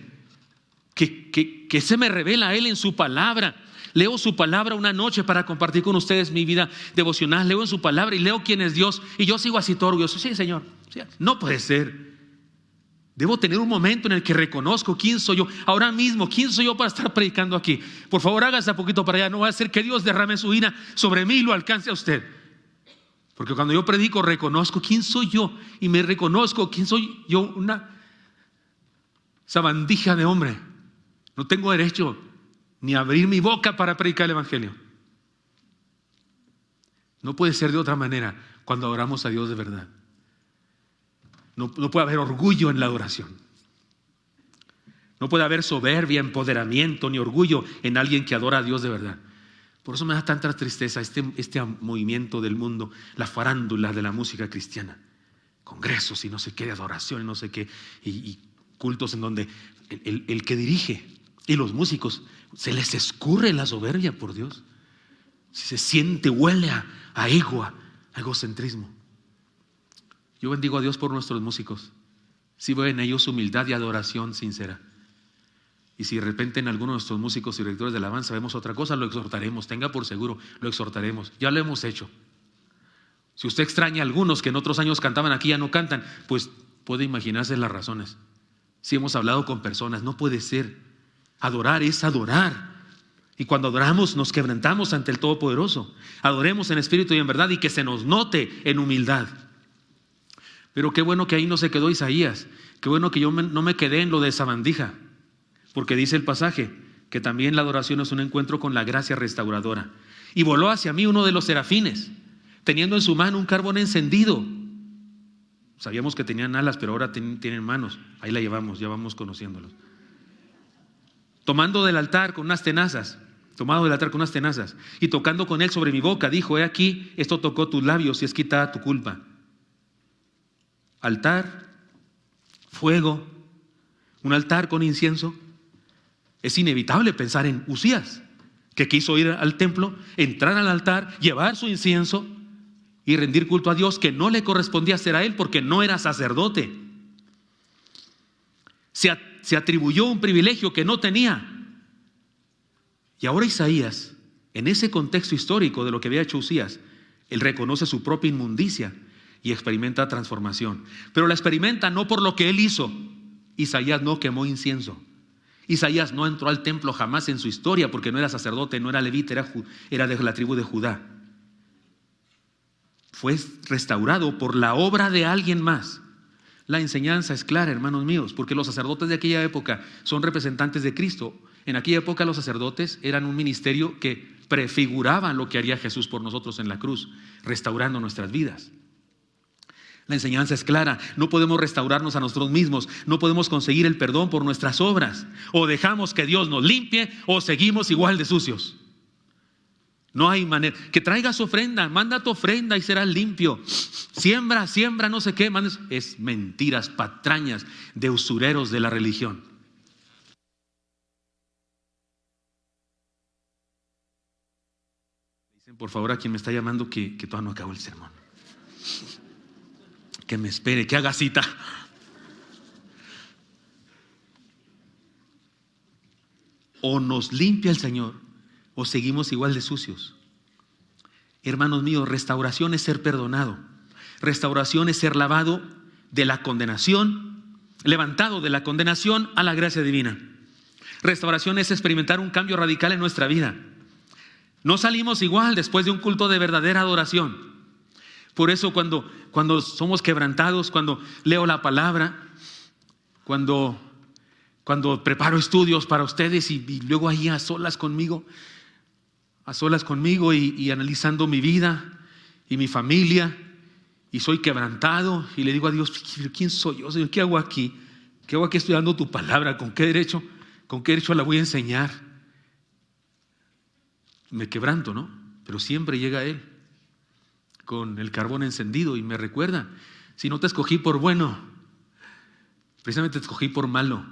que se me revela a Él en su palabra. Leo su palabra una noche para compartir con ustedes mi vida devocional. Leo en su palabra y leo quién es Dios, y yo sigo así todo orgulloso. Sí, Señor. Sí. No puede ser. Debo tener un momento en el que reconozco quién soy yo. Ahora mismo, ¿quién soy yo para estar predicando aquí? Por favor, hágase un poquito para allá. No va a hacer que Dios derrame su ira sobre mí y lo alcance a usted. Porque cuando yo predico, reconozco quién soy yo. Y me reconozco quién soy yo, una sabandija de hombre. No tengo derecho ni a abrir mi boca para predicar el evangelio. No puede ser de otra manera cuando adoramos a Dios de verdad. No puede haber orgullo en la adoración. No puede haber soberbia, empoderamiento ni orgullo en alguien que adora a Dios de verdad. Por eso me da tanta tristeza este movimiento del mundo, la farándula de la música cristiana. Congresos y no sé qué, de adoración y no sé qué, y cultos en donde el que dirige y los músicos se les escurre la soberbia, por Dios. Si se siente, huele a ego, a egocentrismo. Yo bendigo a Dios por nuestros músicos. Si veo en ellos humildad y adoración sincera. Y si de repente en alguno de nuestros músicos y directores de alabanza vemos otra cosa, lo exhortaremos. Tenga por seguro, lo exhortaremos. Ya lo hemos hecho. Si usted extraña a algunos que en otros años cantaban aquí, ya no cantan, pues puede imaginarse las razones. Si hemos hablado con personas, no puede ser. Adorar es adorar. Y cuando adoramos nos quebrantamos ante el Todopoderoso. Adoremos en espíritu y en verdad, y que se nos note en humildad. Pero qué bueno que ahí no se quedó Isaías. Qué bueno que yo no me quedé en lo de sabandija. Porque dice el pasaje que también la adoración es un encuentro con la gracia restauradora. Y voló hacia mí uno de los serafines, teniendo en su mano un carbón encendido. Sabíamos que tenían alas, pero ahora tienen manos. Ahí la llevamos, ya vamos conociéndolos. Tomado del altar con unas tenazas, y tocando con él sobre mi boca, dijo: he aquí, esto tocó tus labios y es quitada tu culpa. Altar, fuego, un altar con incienso. Es inevitable pensar en Uzías, que quiso ir al templo, entrar al altar, llevar su incienso y rendir culto a Dios, que no le correspondía hacer a él porque no era sacerdote. Se atribuyó un privilegio que no tenía. Y ahora Isaías, en ese contexto histórico de lo que había hecho Uzías, él reconoce su propia inmundicia y experimenta transformación. Pero la experimenta no por lo que él hizo. Isaías no quemó incienso. Isaías no entró al templo jamás en su historia porque no era sacerdote, no era levita, era de la tribu de Judá. Fue restaurado por la obra de alguien más. La enseñanza es clara, hermanos míos, porque los sacerdotes de aquella época son representantes de Cristo. En aquella época los sacerdotes eran un ministerio que prefiguraban lo que haría Jesús por nosotros en la cruz, restaurando nuestras vidas. La enseñanza es clara: no podemos restaurarnos a nosotros mismos, no podemos conseguir el perdón por nuestras obras. O dejamos que Dios nos limpie o seguimos igual de sucios. No hay manera. Que traigas ofrenda, manda tu ofrenda y serás limpio. Siembra, no sé qué. Es mentiras, patrañas de usureros de la religión. Dicen por favor a quien me está llamando que todavía no acabó el sermón. Que me espere, que haga cita. O nos limpia el Señor o seguimos igual de sucios. Hermanos míos, restauración es ser perdonado. Restauración es ser lavado de la condenación, levantado de la condenación a la gracia divina. Restauración es experimentar un cambio radical en nuestra vida. No salimos igual después de un culto de verdadera adoración. Por eso cuando somos quebrantados, cuando leo la palabra, cuando preparo estudios para ustedes y luego ahí a solas conmigo y analizando mi vida y mi familia, y soy quebrantado y le digo a Dios: ¿quién soy yo, Señor? ¿Qué hago aquí? ¿Qué hago aquí estudiando tu palabra? ¿Con qué derecho la voy a enseñar? Me quebranto, ¿no? Pero siempre llega Él con el carbón encendido y me recuerda: si no te escogí por bueno, precisamente te escogí por malo,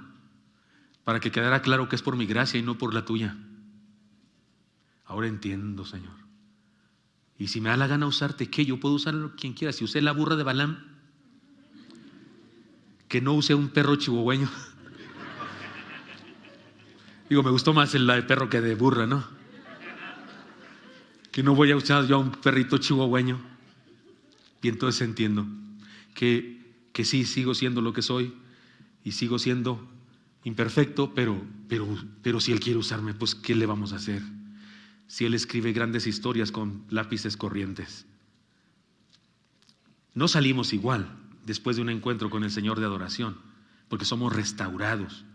para que quedara claro que es por mi gracia y no por la tuya. Ahora entiendo, Señor. Y si me da la gana usarte, ¿qué? Yo puedo usar quien quiera. Si usé la burra de Balaam, que no use un perro chihuahueño. Digo, me gustó más el de perro que de burra, ¿no? Que no voy a usar yo a un perrito chihuahueño. Y entonces entiendo que sí, sigo siendo lo que soy y sigo siendo imperfecto, pero si Él quiere usarme, pues ¿qué le vamos a hacer? Si Él escribe grandes historias con lápices corrientes. No salimos igual después de un encuentro con el Señor de adoración, porque somos restaurados.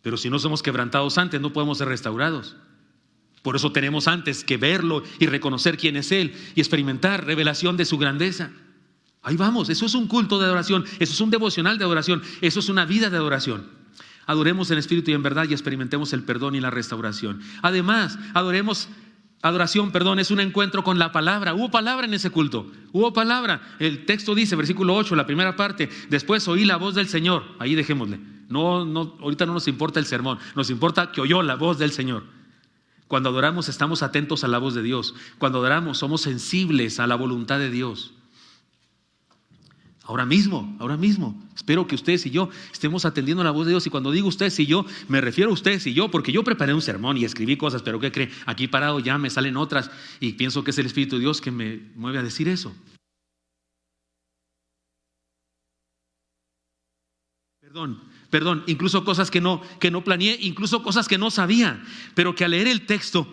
Pero si no somos quebrantados antes, no podemos ser restaurados. Por eso tenemos antes que verlo y reconocer quién es Él y experimentar revelación de su grandeza. Ahí vamos, eso es un culto de adoración, eso es un devocional de adoración, eso es una vida de adoración. Adoremos en espíritu y en verdad y experimentemos el perdón y la restauración. Además, adoración, es un encuentro con la palabra. Hubo palabra en ese culto, hubo palabra. El texto dice, versículo 8, la primera parte: después oí la voz del Señor. Ahí dejémosle. No, ahorita no nos importa el sermón, nos importa que oyó la voz del Señor. Cuando adoramos estamos atentos a la voz de Dios. Cuando adoramos somos sensibles a la voluntad de Dios. Ahora mismo, espero que ustedes y yo estemos atendiendo a la voz de Dios. Y cuando digo ustedes y yo, me refiero a ustedes y yo, porque yo preparé un sermón y escribí cosas, pero ¿qué creen? Aquí parado ya me salen otras y pienso que es el Espíritu de Dios que me mueve a decir eso. Perdón, incluso cosas que no planeé, incluso cosas que no sabía, pero que al leer el texto,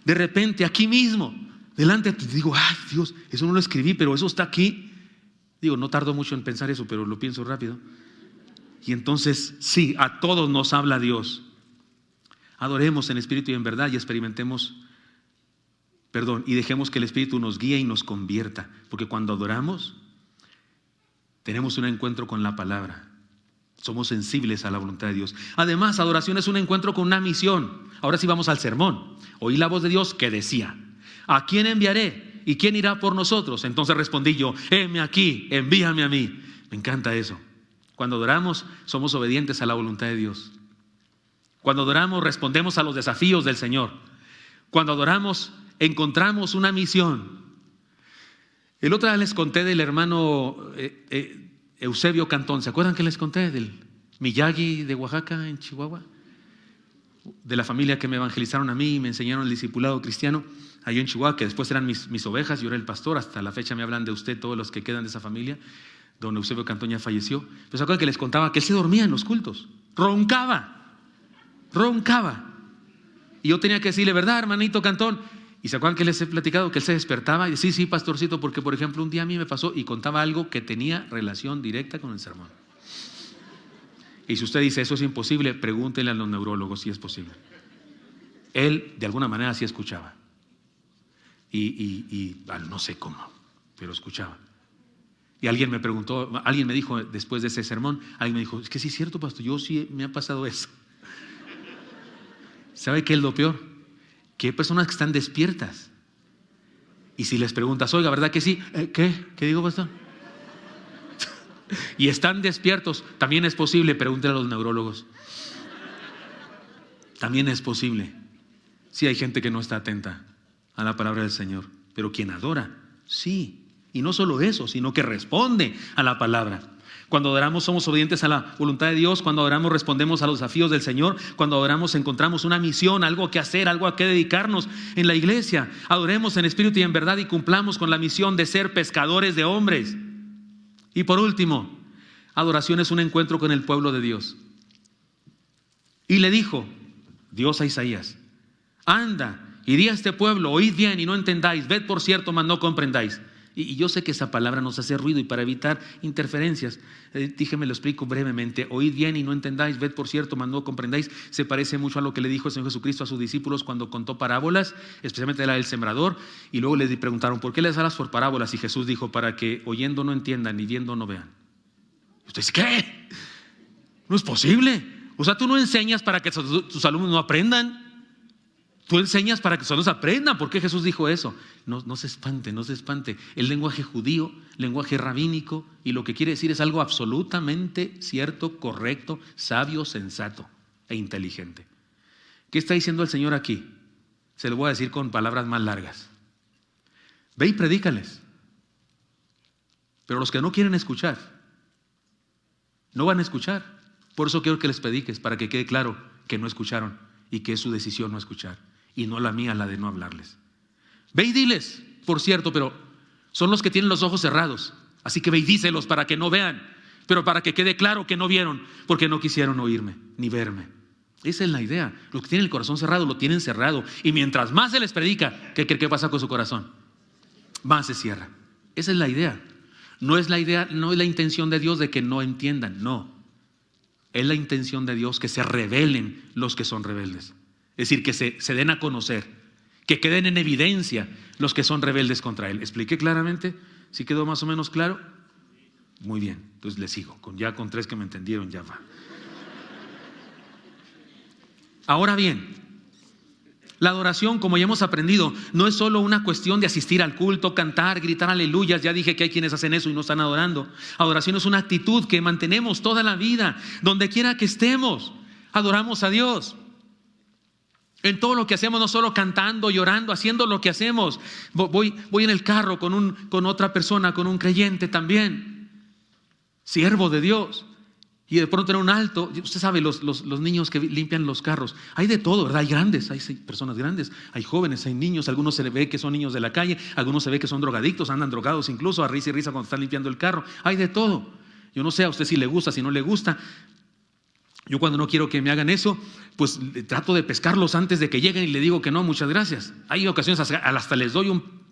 de repente aquí mismo, delante de ti, digo: ¡ay, Dios! Eso no lo escribí, pero eso está aquí. Digo, no tardo mucho en pensar eso, pero lo pienso rápido. Y entonces, sí, a todos nos habla Dios. Adoremos en espíritu y en verdad y experimentemos y dejemos que el Espíritu nos guíe y nos convierta. Porque cuando adoramos, tenemos un encuentro con la palabra. Somos sensibles a la voluntad de Dios. Además, adoración es un encuentro con una misión. Ahora sí vamos al sermón. Oí la voz de Dios que decía: ¿a quién enviaré? ¿Y quién irá por nosotros? Entonces respondí yo: heme aquí, envíame a mí. Me encanta eso. Cuando adoramos, somos obedientes a la voluntad de Dios. Cuando adoramos, respondemos a los desafíos del Señor. Cuando adoramos, encontramos una misión. El otro día les conté del hermano Eusebio Cantón. ¿Se acuerdan que les conté del Miyagi de Oaxaca, en Chihuahua? De la familia que me evangelizaron a mí y me enseñaron el discipulado cristiano allá en Chihuahua, que después eran mis ovejas. Yo era el pastor. Hasta la fecha me hablan de usted todos los que quedan de esa familia. Don Eusebio Cantón ya falleció. Pero se acuerdan que les contaba que él se dormía en los cultos. Roncaba. Y yo tenía que decirle: ¿verdad, hermanito Cantón? Y se acuerdan que les he platicado que él se despertaba y decía: sí, pastorcito, porque por ejemplo un día a mí me pasó, y contaba algo que tenía relación directa con el sermón. Y si usted dice eso es imposible, pregúntele a los neurólogos si es posible. Él de alguna manera sí escuchaba. Y no sé cómo, pero escuchaba. Y alguien me preguntó, alguien me dijo después de ese sermón, alguien me dijo: es que sí es cierto, pastor, yo sí me ha pasado eso. ¿Sabe qué es lo peor? Que hay personas que están despiertas. Y si les preguntas: oiga, ¿verdad que sí? ¿Qué digo, pastor? Y están despiertos. También es posible, pregúntale a los neurólogos. También es posible. Sí, hay gente que no está atenta a la palabra del Señor, pero quien adora, sí. Y no solo eso, sino que responde a la palabra. Cuando adoramos somos obedientes a la voluntad de Dios. Cuando adoramos respondemos a los desafíos del Señor. Cuando adoramos encontramos una misión, algo que hacer, algo a que dedicarnos en la iglesia. Adoremos en espíritu y en verdad y cumplamos con la misión de ser pescadores de hombres. Y por último, adoración es un encuentro con el pueblo de Dios. Y le dijo Dios a Isaías: anda y di a este pueblo: oíd bien y no entendáis, ved por cierto, mas no comprendáis. Y yo sé que esa palabra nos hace ruido, y para evitar interferencias, me lo explico brevemente. Oíd bien y no entendáis, ved por cierto, mas no comprendáis. Se parece mucho a lo que le dijo el Señor Jesucristo a sus discípulos cuando contó parábolas, especialmente la del sembrador. Y luego les preguntaron: ¿por qué les hablas por parábolas? Y Jesús dijo: para que oyendo no entiendan y viendo no vean. Y usted dice: ¿qué? No es posible. O sea, tú no enseñas para que tus alumnos no aprendan. Tú enseñas para que tus alumnos aprendan. ¿Por qué Jesús dijo eso? No se espante, no se espante. El lenguaje judío, lenguaje rabínico, y lo que quiere decir es algo absolutamente cierto, correcto, sabio, sensato e inteligente. ¿Qué está diciendo el Señor aquí? Se lo voy a decir con palabras más largas. Ve y predícales. Pero los que no quieren escuchar, no van a escuchar. Por eso quiero que les prediques, para que quede claro que no escucharon y que es su decisión no escuchar. Y no la mía, la de no hablarles. Ve y diles, por cierto, pero son los que tienen los ojos cerrados. Así que ve y díselos para que no vean, pero para que quede claro que no vieron, porque no quisieron oírme ni verme. Esa es la idea. Los que tienen el corazón cerrado lo tienen cerrado. Y mientras más se les predica, ¿qué cree que pasa con su corazón? Más se cierra. Esa es la idea. No es la idea, no es la intención de Dios de que no entiendan, no. Es la intención de Dios que se rebelen los que son rebeldes. Es decir, que se den a conocer, que queden en evidencia los que son rebeldes contra Él. ¿Expliqué claramente? ¿Sí quedó más o menos claro? Muy bien, pues le sigo. Ya con 3 que me entendieron ya va. Ahora bien, la adoración, como ya hemos aprendido, no es solo una cuestión de asistir al culto, cantar, gritar aleluyas. Ya dije que hay quienes hacen eso y no están adorando. Adoración es una actitud que mantenemos toda la vida, donde quiera que estemos. Adoramos a Dios. En todo lo que hacemos, no solo cantando, llorando, haciendo lo que hacemos. Voy en el carro con otra persona, con un creyente también, siervo de Dios, y de pronto en un alto, usted sabe, los niños que limpian los carros, hay de todo, ¿verdad? Hay grandes, hay personas grandes, hay jóvenes, hay niños, algunos se ve que son niños de la calle, algunos se ve que son drogadictos, andan drogados incluso, a risa y risa cuando están limpiando el carro, hay de todo. Yo no sé a usted si le gusta, si no le gusta. Yo cuando no quiero que me hagan eso, pues trato de pescarlos antes de que lleguen y le digo que no, muchas gracias. Hay ocasiones hasta les doy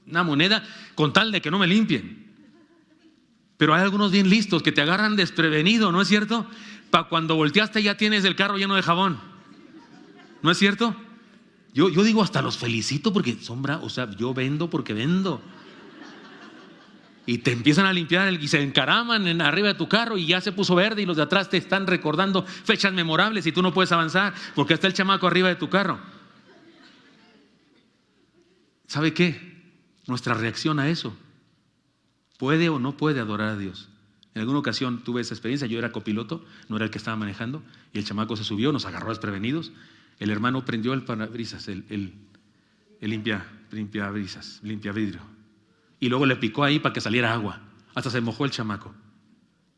una moneda con tal de que no me limpien. Pero hay algunos bien listos que te agarran desprevenido, ¿no es cierto? Para cuando volteaste ya tienes el carro lleno de jabón. ¿No es cierto? Yo digo, hasta los felicito porque yo vendo porque vendo. Y te empiezan a limpiar y se encaraman arriba de tu carro y ya se puso verde y los de atrás te están recordando fechas memorables y tú no puedes avanzar porque está el chamaco arriba de tu carro. ¿Sabe qué? Nuestra reacción a eso puede o no puede adorar a Dios. En alguna ocasión tuve esa experiencia, yo era copiloto, no era el que estaba manejando, y el chamaco se subió, nos agarró desprevenidos. El hermano prendió el parabrisas, el limpia vidrio, y luego le picó ahí para que saliera agua, hasta se mojó el chamaco.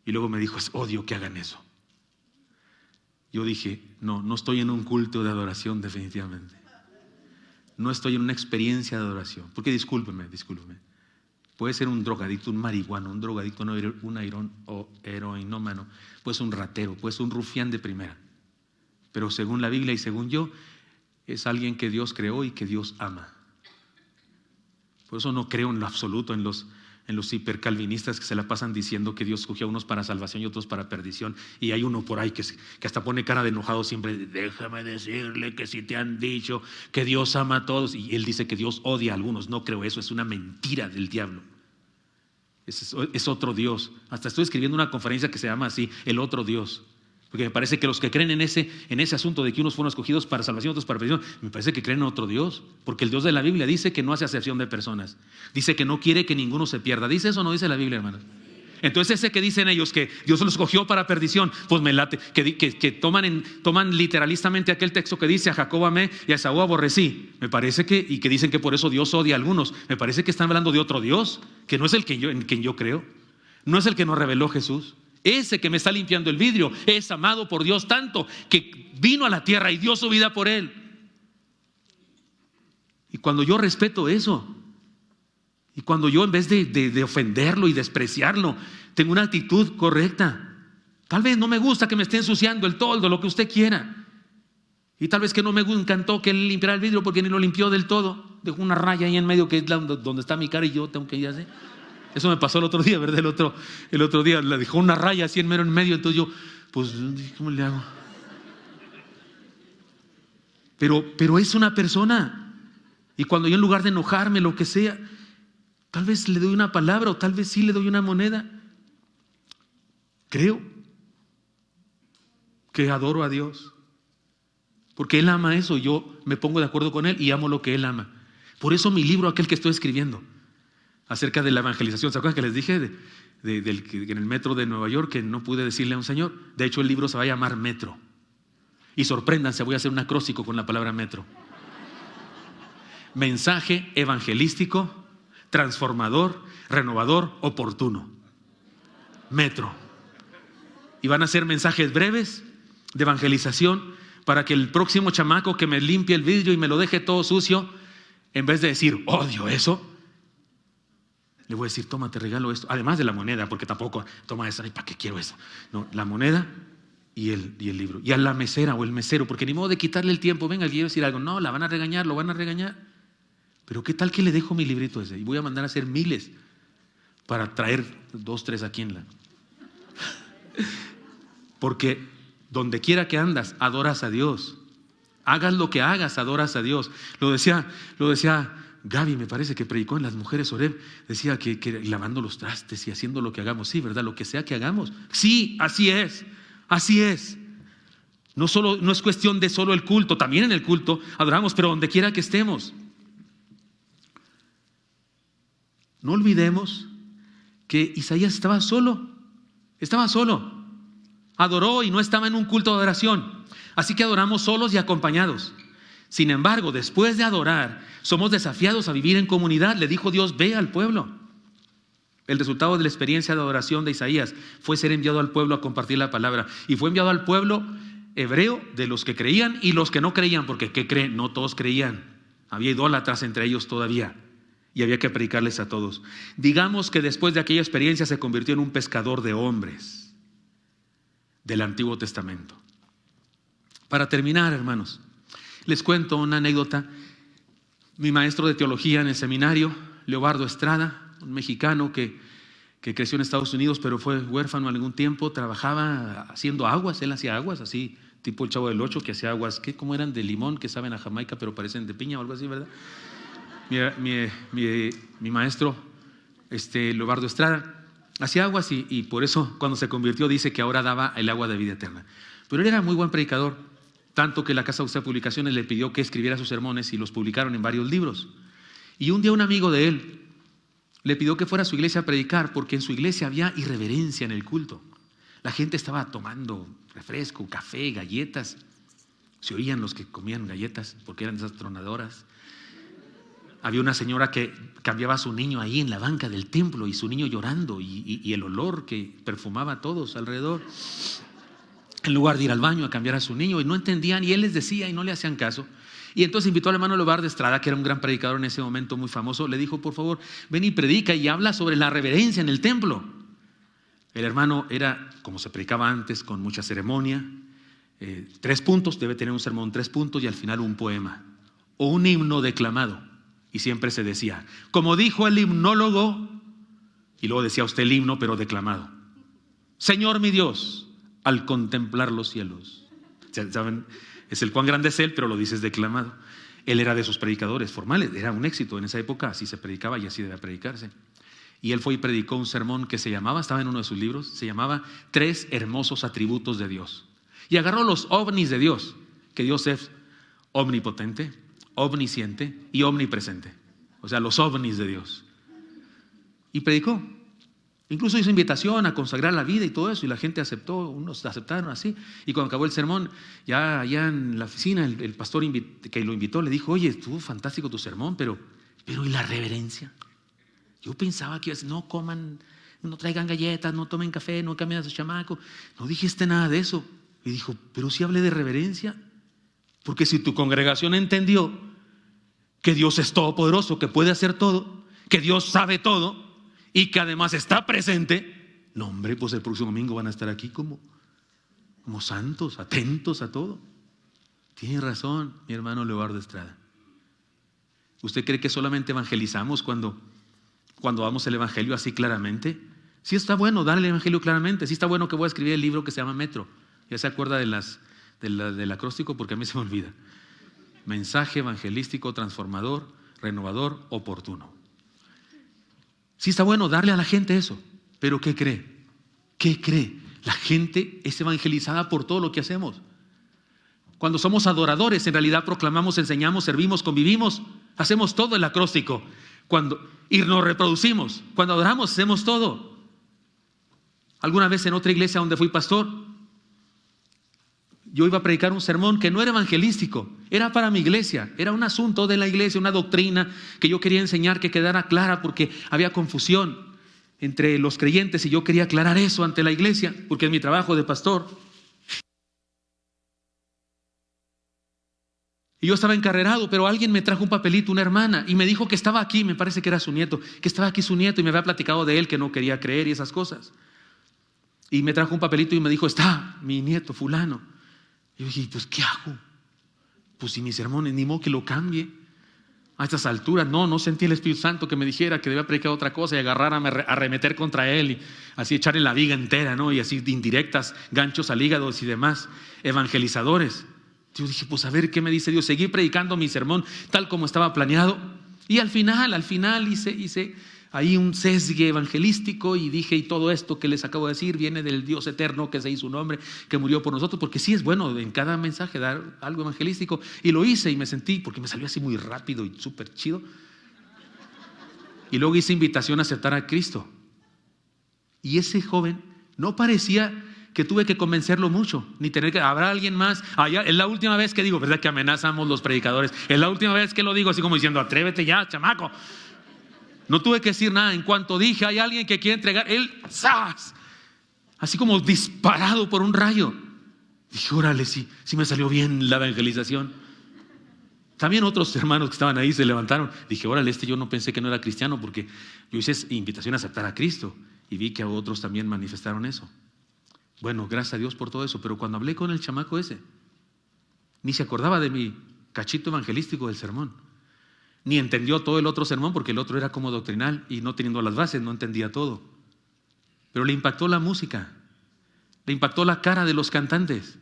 Y luego me dijo, es odio que hagan eso. Yo dije, no estoy en un culto de adoración definitivamente. No estoy en una experiencia de adoración, porque discúlpeme. Puede ser un drogadicto, un marihuano, un drogadicto, un heroinómano, puede ser un ratero, puede ser un rufián de primera. Pero según la Biblia y según yo, es alguien que Dios creó y que Dios ama. Por eso no creo en lo absoluto en los hipercalvinistas que se la pasan diciendo que Dios escogió a unos para salvación y otros para perdición. Y hay uno por ahí que hasta pone cara de enojado siempre. Déjame decirle que si te han dicho que Dios ama a todos. Y él dice que Dios odia a algunos. No creo eso, es una mentira del diablo. Es otro Dios. Hasta estoy escribiendo una conferencia que se llama así, el otro Dios. Porque me parece que los que creen en ese asunto de que unos fueron escogidos para salvación y otros para perdición, me parece que creen en otro Dios. Porque el Dios de la Biblia dice que no hace acepción de personas. Dice que no quiere que ninguno se pierda. ¿Dice eso o no dice la Biblia, hermanos? Entonces ese que dicen ellos que Dios los escogió para perdición, pues me late. Que toman literalistamente aquel texto que dice a Jacob amé y a Esaú aborrecí. Me parece que dicen que por eso Dios odia a algunos. Me parece que están hablando de otro Dios, que no es el en quien yo creo. No es el que nos reveló Jesús. Ese que me está limpiando el vidrio es amado por Dios tanto que vino a la tierra y dio su vida por él. Y cuando yo respeto eso, y cuando yo en vez de ofenderlo y despreciarlo, tengo una actitud correcta. Tal vez no me gusta que me esté ensuciando el toldo, lo que usted quiera. Y tal vez que no me encantó que él limpiara el vidrio porque ni lo limpió del todo. Dejó una raya ahí en medio que es donde está mi cara y yo tengo que ir así. Eso me pasó el otro día, ¿verdad? El otro día le dejó una raya así en medio, entonces yo, pues, ¿cómo le hago? Pero es una persona. Y cuando yo en lugar de enojarme, lo que sea, tal vez le doy una palabra o tal vez sí le doy una moneda. Creo que adoro a Dios. Porque Él ama eso, yo me pongo de acuerdo con Él y amo lo que Él ama. Por eso mi libro, aquel que estoy escribiendo, acerca de la evangelización. ¿Se acuerdan que les dije en el metro de Nueva York que no pude decirle a un señor? De hecho, el libro se va a llamar Metro. Y sorpréndanse, voy a hacer un acróstico con la palabra metro. Mensaje evangelístico, transformador, renovador, oportuno. Metro. Y van a ser mensajes breves de evangelización para que el próximo chamaco que me limpie el vidrio y me lo deje todo sucio, en vez de decir, odio eso, le voy a decir, toma, te regalo esto. Además de la moneda, porque tampoco, toma esa, ¿para qué quiero eso? No, la moneda y el libro. Y a la mesera o el mesero, porque ni modo de quitarle el tiempo. Venga, quiero decir algo. No, la van a regañar, lo van a regañar. Pero ¿qué tal que le dejo mi librito ese? Y voy a mandar a hacer miles para traer 2, 3 aquí en la... Porque donde quiera que andas, adoras a Dios. Hagas lo que hagas, adoras a Dios. Lo decía Gaby, me parece que predicó en Las Mujeres Oreb, decía que lavando los trastes y haciendo lo que hagamos, sí, ¿verdad? Lo que sea que hagamos, sí, así es. No es cuestión de solo el culto, también en el culto adoramos, pero donde quiera que estemos. No olvidemos que Isaías estaba solo, adoró y no estaba en un culto de adoración, así que adoramos solos y acompañados. Sin embargo, después de adorar, somos desafiados a vivir en comunidad. Le dijo Dios, ve al pueblo. El resultado de la experiencia de adoración de Isaías fue ser enviado al pueblo a compartir la palabra. Y fue enviado al pueblo hebreo de los que creían y los que no creían, porque ¿qué creen? No todos creían. Había idólatras entre ellos todavía y había que predicarles a todos. Digamos que después de aquella experiencia se convirtió en un pescador de hombres del Antiguo Testamento. Para terminar, hermanos, les cuento una anécdota. Mi maestro de teología en el seminario, Leobardo Estrada, un mexicano que creció en Estados Unidos, pero fue huérfano algún tiempo, trabajaba haciendo aguas. Él hacía aguas, así, tipo el Chavo del Ocho, que hacía aguas, ¿cómo eran? De limón, que saben a Jamaica, pero parecen de piña o algo así, ¿verdad? Mi maestro Leobardo Estrada, hacía aguas y por eso cuando se convirtió dice que ahora daba el agua de vida eterna. Pero él era muy buen predicador, tanto que la Casa Austral de Publicaciones le pidió que escribiera sus sermones y los publicaron en varios libros. Y un día un amigo de él le pidió que fuera a su iglesia a predicar porque en su iglesia había irreverencia en el culto. La gente estaba tomando refresco, café, galletas. Se oían los que comían galletas porque eran esas tronadoras. Había una señora que cambiaba a su niño ahí en la banca del templo y su niño llorando y el olor que perfumaba a todos alrededor. En lugar de ir al baño a cambiar a su niño, y no entendían, y él les decía y no le hacían caso. Y entonces invitó al hermano Leobardo Estrada, que era un gran predicador en ese momento, muy famoso. Le dijo: por favor, ven y predica y habla sobre la reverencia en el templo. El hermano era, como se predicaba antes, con mucha ceremonia, 3 puntos, debe tener un sermón 3 puntos y al final un poema o un himno declamado. Y siempre se decía, como dijo el himnólogo, y luego decía usted el himno pero declamado: Señor mi Dios, al contemplar los cielos. ¿Saben? Es el cuán grande es él, pero lo dices declamado. Él era de esos predicadores formales, era un éxito en esa época, así se predicaba y así debía predicarse. Y él fue y predicó un sermón que se llamaba, estaba en uno de sus libros, se llamaba 3 hermosos atributos de Dios. Y agarró los ovnis de Dios, que Dios es omnipotente, omnisciente y omnipresente. O sea, los ovnis de Dios. Y predicó. Incluso hizo invitación a consagrar la vida y todo eso, y la gente aceptó, unos aceptaron así. Y cuando acabó el sermón, ya allá en la oficina, el pastor que lo invitó le dijo: oye, estuvo fantástico tu sermón, pero ¿y la reverencia? Yo pensaba que no coman, no traigan galletas, no tomen café, no cambien a su chamaco. No dijiste nada de eso. Y dijo: pero sí hablé de reverencia. Porque si tu congregación entendió que Dios es todopoderoso, que puede hacer todo, que Dios sabe todo y que además está presente, no hombre, pues el próximo domingo van a estar aquí como santos, atentos a todo. Tiene razón mi hermano Leobardo Estrada. ¿Usted cree que solamente evangelizamos cuando damos el evangelio así claramente? Sí está bueno dar el evangelio claramente, sí está bueno que voy a escribir el libro que se llama Metro. Ya se acuerda del acróstico porque a mí se me olvida. Mensaje evangelístico, transformador, renovador, oportuno. Sí está bueno darle a la gente eso, pero ¿qué cree? ¿Qué cree? La gente es evangelizada por todo lo que hacemos. Cuando somos adoradores, en realidad proclamamos, enseñamos, servimos, convivimos, hacemos todo el acróstico. Y nos reproducimos. Cuando adoramos, hacemos todo. Alguna vez en otra iglesia donde fui pastor, yo iba a predicar un sermón que no era evangelístico, era para mi iglesia, era un asunto de la iglesia, una doctrina que yo quería enseñar que quedara clara porque había confusión entre los creyentes y yo quería aclarar eso ante la iglesia porque es mi trabajo de pastor. Y yo estaba encarrerado, pero alguien me trajo un papelito, una hermana, y me dijo que estaba aquí, me parece que era su nieto, que estaba aquí su nieto y me había platicado de él que no quería creer y esas cosas. Y me trajo un papelito y me dijo: está mi nieto fulano. Y yo dije: pues ¿qué hago? Pues si mi sermón ni modo que lo cambie. A estas alturas no sentí el Espíritu Santo que me dijera que debía predicar otra cosa y agarrarme a arremeter contra él y así echarle la viga entera, ¿no? Y así indirectas, ganchos al hígado y demás, evangelizadores. Yo dije: pues a ver qué me dice Dios. Seguí predicando mi sermón tal como estaba planeado y al final hice ahí un sesgue evangelístico y dije: y todo esto que les acabo de decir viene del Dios eterno que se hizo un hombre, que murió por nosotros, porque sí es bueno en cada mensaje dar algo evangelístico. Y lo hice y me sentí, porque me salió así muy rápido y súper chido. Y luego hice invitación a aceptar a Cristo. Y ese joven no parecía que tuve que convencerlo mucho, ni tener que, habrá alguien más. Es la última vez que digo, ¿verdad que amenazamos los predicadores? Es la última vez que lo digo, así como diciendo: atrévete ya, chamaco. No tuve que decir nada. En cuanto dije: hay alguien que quiere entregar, él, ¡zas!, así como disparado por un rayo. Dije: órale, sí me salió bien la evangelización. También otros hermanos que estaban ahí se levantaron. Dije: órale, yo no pensé que no era cristiano, porque yo hice invitación a aceptar a Cristo y vi que a otros también manifestaron eso. Bueno, gracias a Dios por todo eso. Pero cuando hablé con el chamaco ese, ni se acordaba de mi cachito evangelístico del sermón, ni entendió todo el otro sermón, porque el otro era como doctrinal y no teniendo las bases no entendía todo. Pero le impactó la música, le impactó la cara de los cantantes,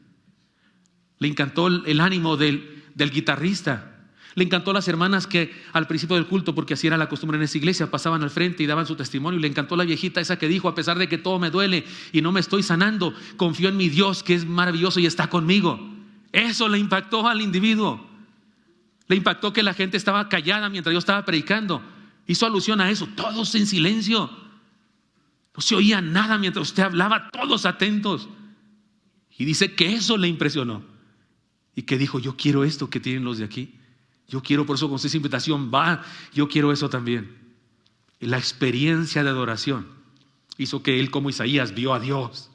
le encantó el ánimo del guitarrista, Le encantó a las hermanas que al principio del culto, porque así era la costumbre en esa iglesia, pasaban al frente y daban su testimonio. Y le encantó la viejita esa que dijo: a pesar de que todo me duele y no me estoy sanando, confío en mi Dios que es maravilloso y está conmigo. Eso le impactó al individuo. Le impactó que la gente estaba callada mientras yo estaba predicando. Hizo alusión a eso, todos en silencio. No se oía nada mientras usted hablaba, todos atentos. Y dice que eso le impresionó. Y que dijo: yo quiero esto que tienen los de aquí. Yo quiero, por eso con esa invitación va, yo quiero eso también. Y la experiencia de adoración hizo que él, como Isaías, vio a Dios.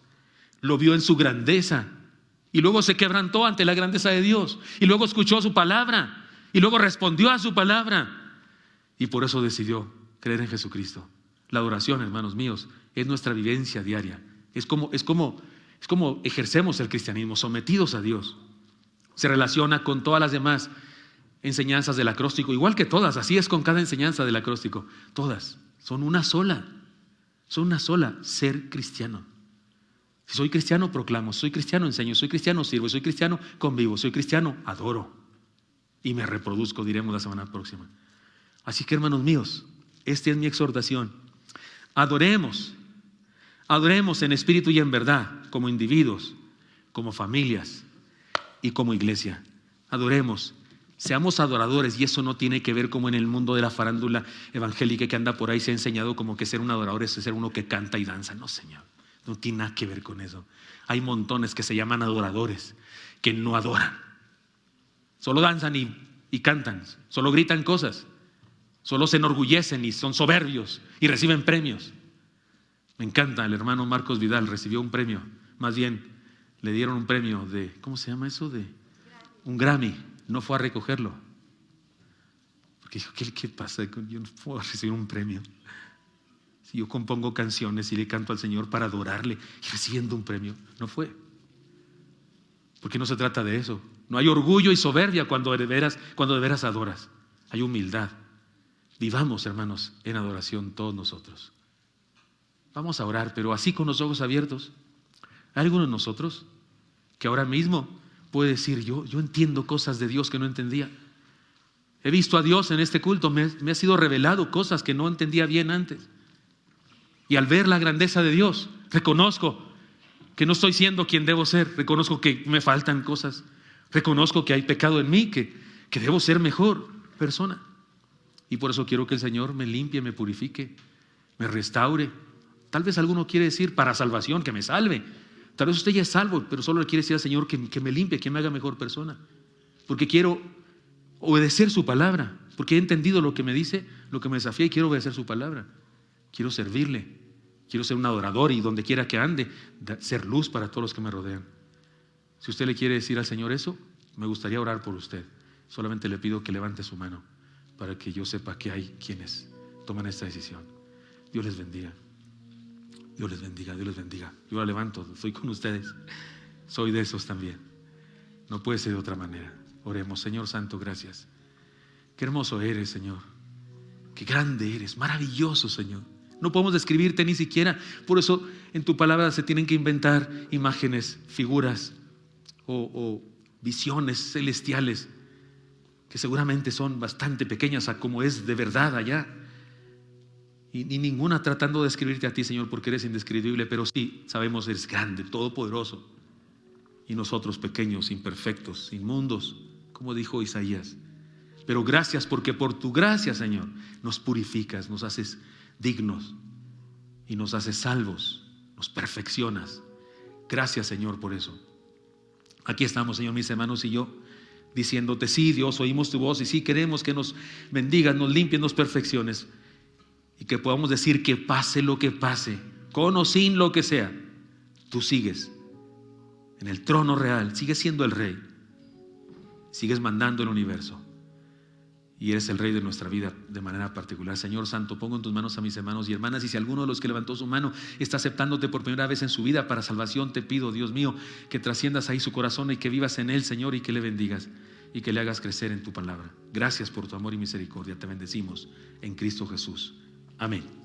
Lo vio en su grandeza. Y luego se quebrantó ante la grandeza de Dios. Y luego escuchó su palabra. Y luego respondió a su palabra. Y por eso decidió creer en Jesucristo. La adoración, hermanos míos, es nuestra vivencia diaria. Es como ejercemos el cristianismo, sometidos a Dios. Se relaciona con todas las demás enseñanzas del acróstico, igual que todas. Así es con cada enseñanza del acróstico. Todas son una sola. Son una sola: ser cristiano. Si soy cristiano, proclamo. Soy cristiano, enseño. Soy cristiano, sirvo. Soy cristiano, convivo. Soy cristiano, adoro. Y me reproduzco, diremos la semana próxima. Así que, hermanos míos, esta es mi exhortación. Adoremos en espíritu y en verdad, como individuos, como familias y como iglesia. Adoremos, seamos adoradores. Y eso no tiene que ver como en el mundo de la farándula evangélica que anda por ahí. Se ha enseñado como que ser un adorador es ser uno que canta y danza. No, Señor, no tiene nada que ver con eso. Hay montones que se llaman adoradores, que no adoran. Solo danzan y cantan, solo gritan cosas, solo se enorgullecen y son soberbios y reciben premios. Me encanta, el hermano Marcos Vidal recibió un premio, más bien le dieron un premio de, ¿cómo se llama eso? De un Grammy. No fue a recogerlo, porque dijo: ¿qué pasa? Yo no puedo recibir un premio. Si yo compongo canciones y le canto al Señor para adorarle y recibiendo un premio, no fue. Porque no se trata de eso. No hay orgullo y soberbia cuando de veras adoras. Hay humildad. Vivamos, hermanos, en adoración todos nosotros. Vamos a orar, pero así con los ojos abiertos. ¿Hay alguno de nosotros que ahora mismo puede decir: yo entiendo cosas de Dios que no entendía? He visto a Dios en este culto, me ha sido revelado cosas que no entendía bien antes. Y al ver la grandeza de Dios, reconozco que no estoy siendo quien debo ser. Reconozco que me faltan cosas. Reconozco que hay pecado en mí, que debo ser mejor persona. Y por eso quiero que el Señor me limpie, me purifique, me restaure. Tal vez alguno quiere decir para salvación, que me salve. Tal vez usted ya es salvo, pero solo le quiere decir al Señor que me limpie, que me haga mejor persona. Porque quiero obedecer su palabra, porque he entendido lo que me dice, lo que me desafía, y quiero obedecer su palabra. Quiero servirle, quiero ser un adorador y donde quiera que ande, ser luz para todos los que me rodean. Si usted le quiere decir al Señor eso, me gustaría orar por usted. Solamente le pido que levante su mano para que yo sepa que hay quienes toman esta decisión. Dios les bendiga. Dios les bendiga, Dios les bendiga. Yo la levanto, estoy con ustedes. Soy de esos también. No puede ser de otra manera. Oremos. Señor Santo, gracias. Qué hermoso eres, Señor. Qué grande eres, maravilloso, Señor. No podemos describirte ni siquiera. Por eso en tu palabra se tienen que inventar imágenes, figuras o visiones celestiales que seguramente son bastante pequeñas a como es de verdad allá. Y ninguna tratando de describirte a ti, Señor, porque eres indescribible, pero sí sabemos eres grande, todopoderoso. Y nosotros pequeños, imperfectos, inmundos, como dijo Isaías. Pero gracias, porque por tu gracia, Señor, nos purificas, nos haces dignos y nos haces salvos, nos perfeccionas. Gracias, Señor, por eso. Aquí estamos, Señor, mis hermanos y yo, diciéndote: sí, Dios, oímos tu voz y sí queremos que nos bendigas, nos limpies, nos perfecciones. Y que podamos decir que pase lo que pase, con o sin lo que sea, tú sigues en el trono real, sigues siendo el rey, sigues mandando el universo y eres el rey de nuestra vida de manera particular. Señor Santo, pongo en tus manos a mis hermanos y hermanas, y si alguno de los que levantó su mano está aceptándote por primera vez en su vida para salvación, te pido, Dios mío, que trasciendas ahí su corazón y que vivas en él, Señor, y que le bendigas y que le hagas crecer en tu palabra. Gracias por tu amor y misericordia, te bendecimos en Cristo Jesús. Amén.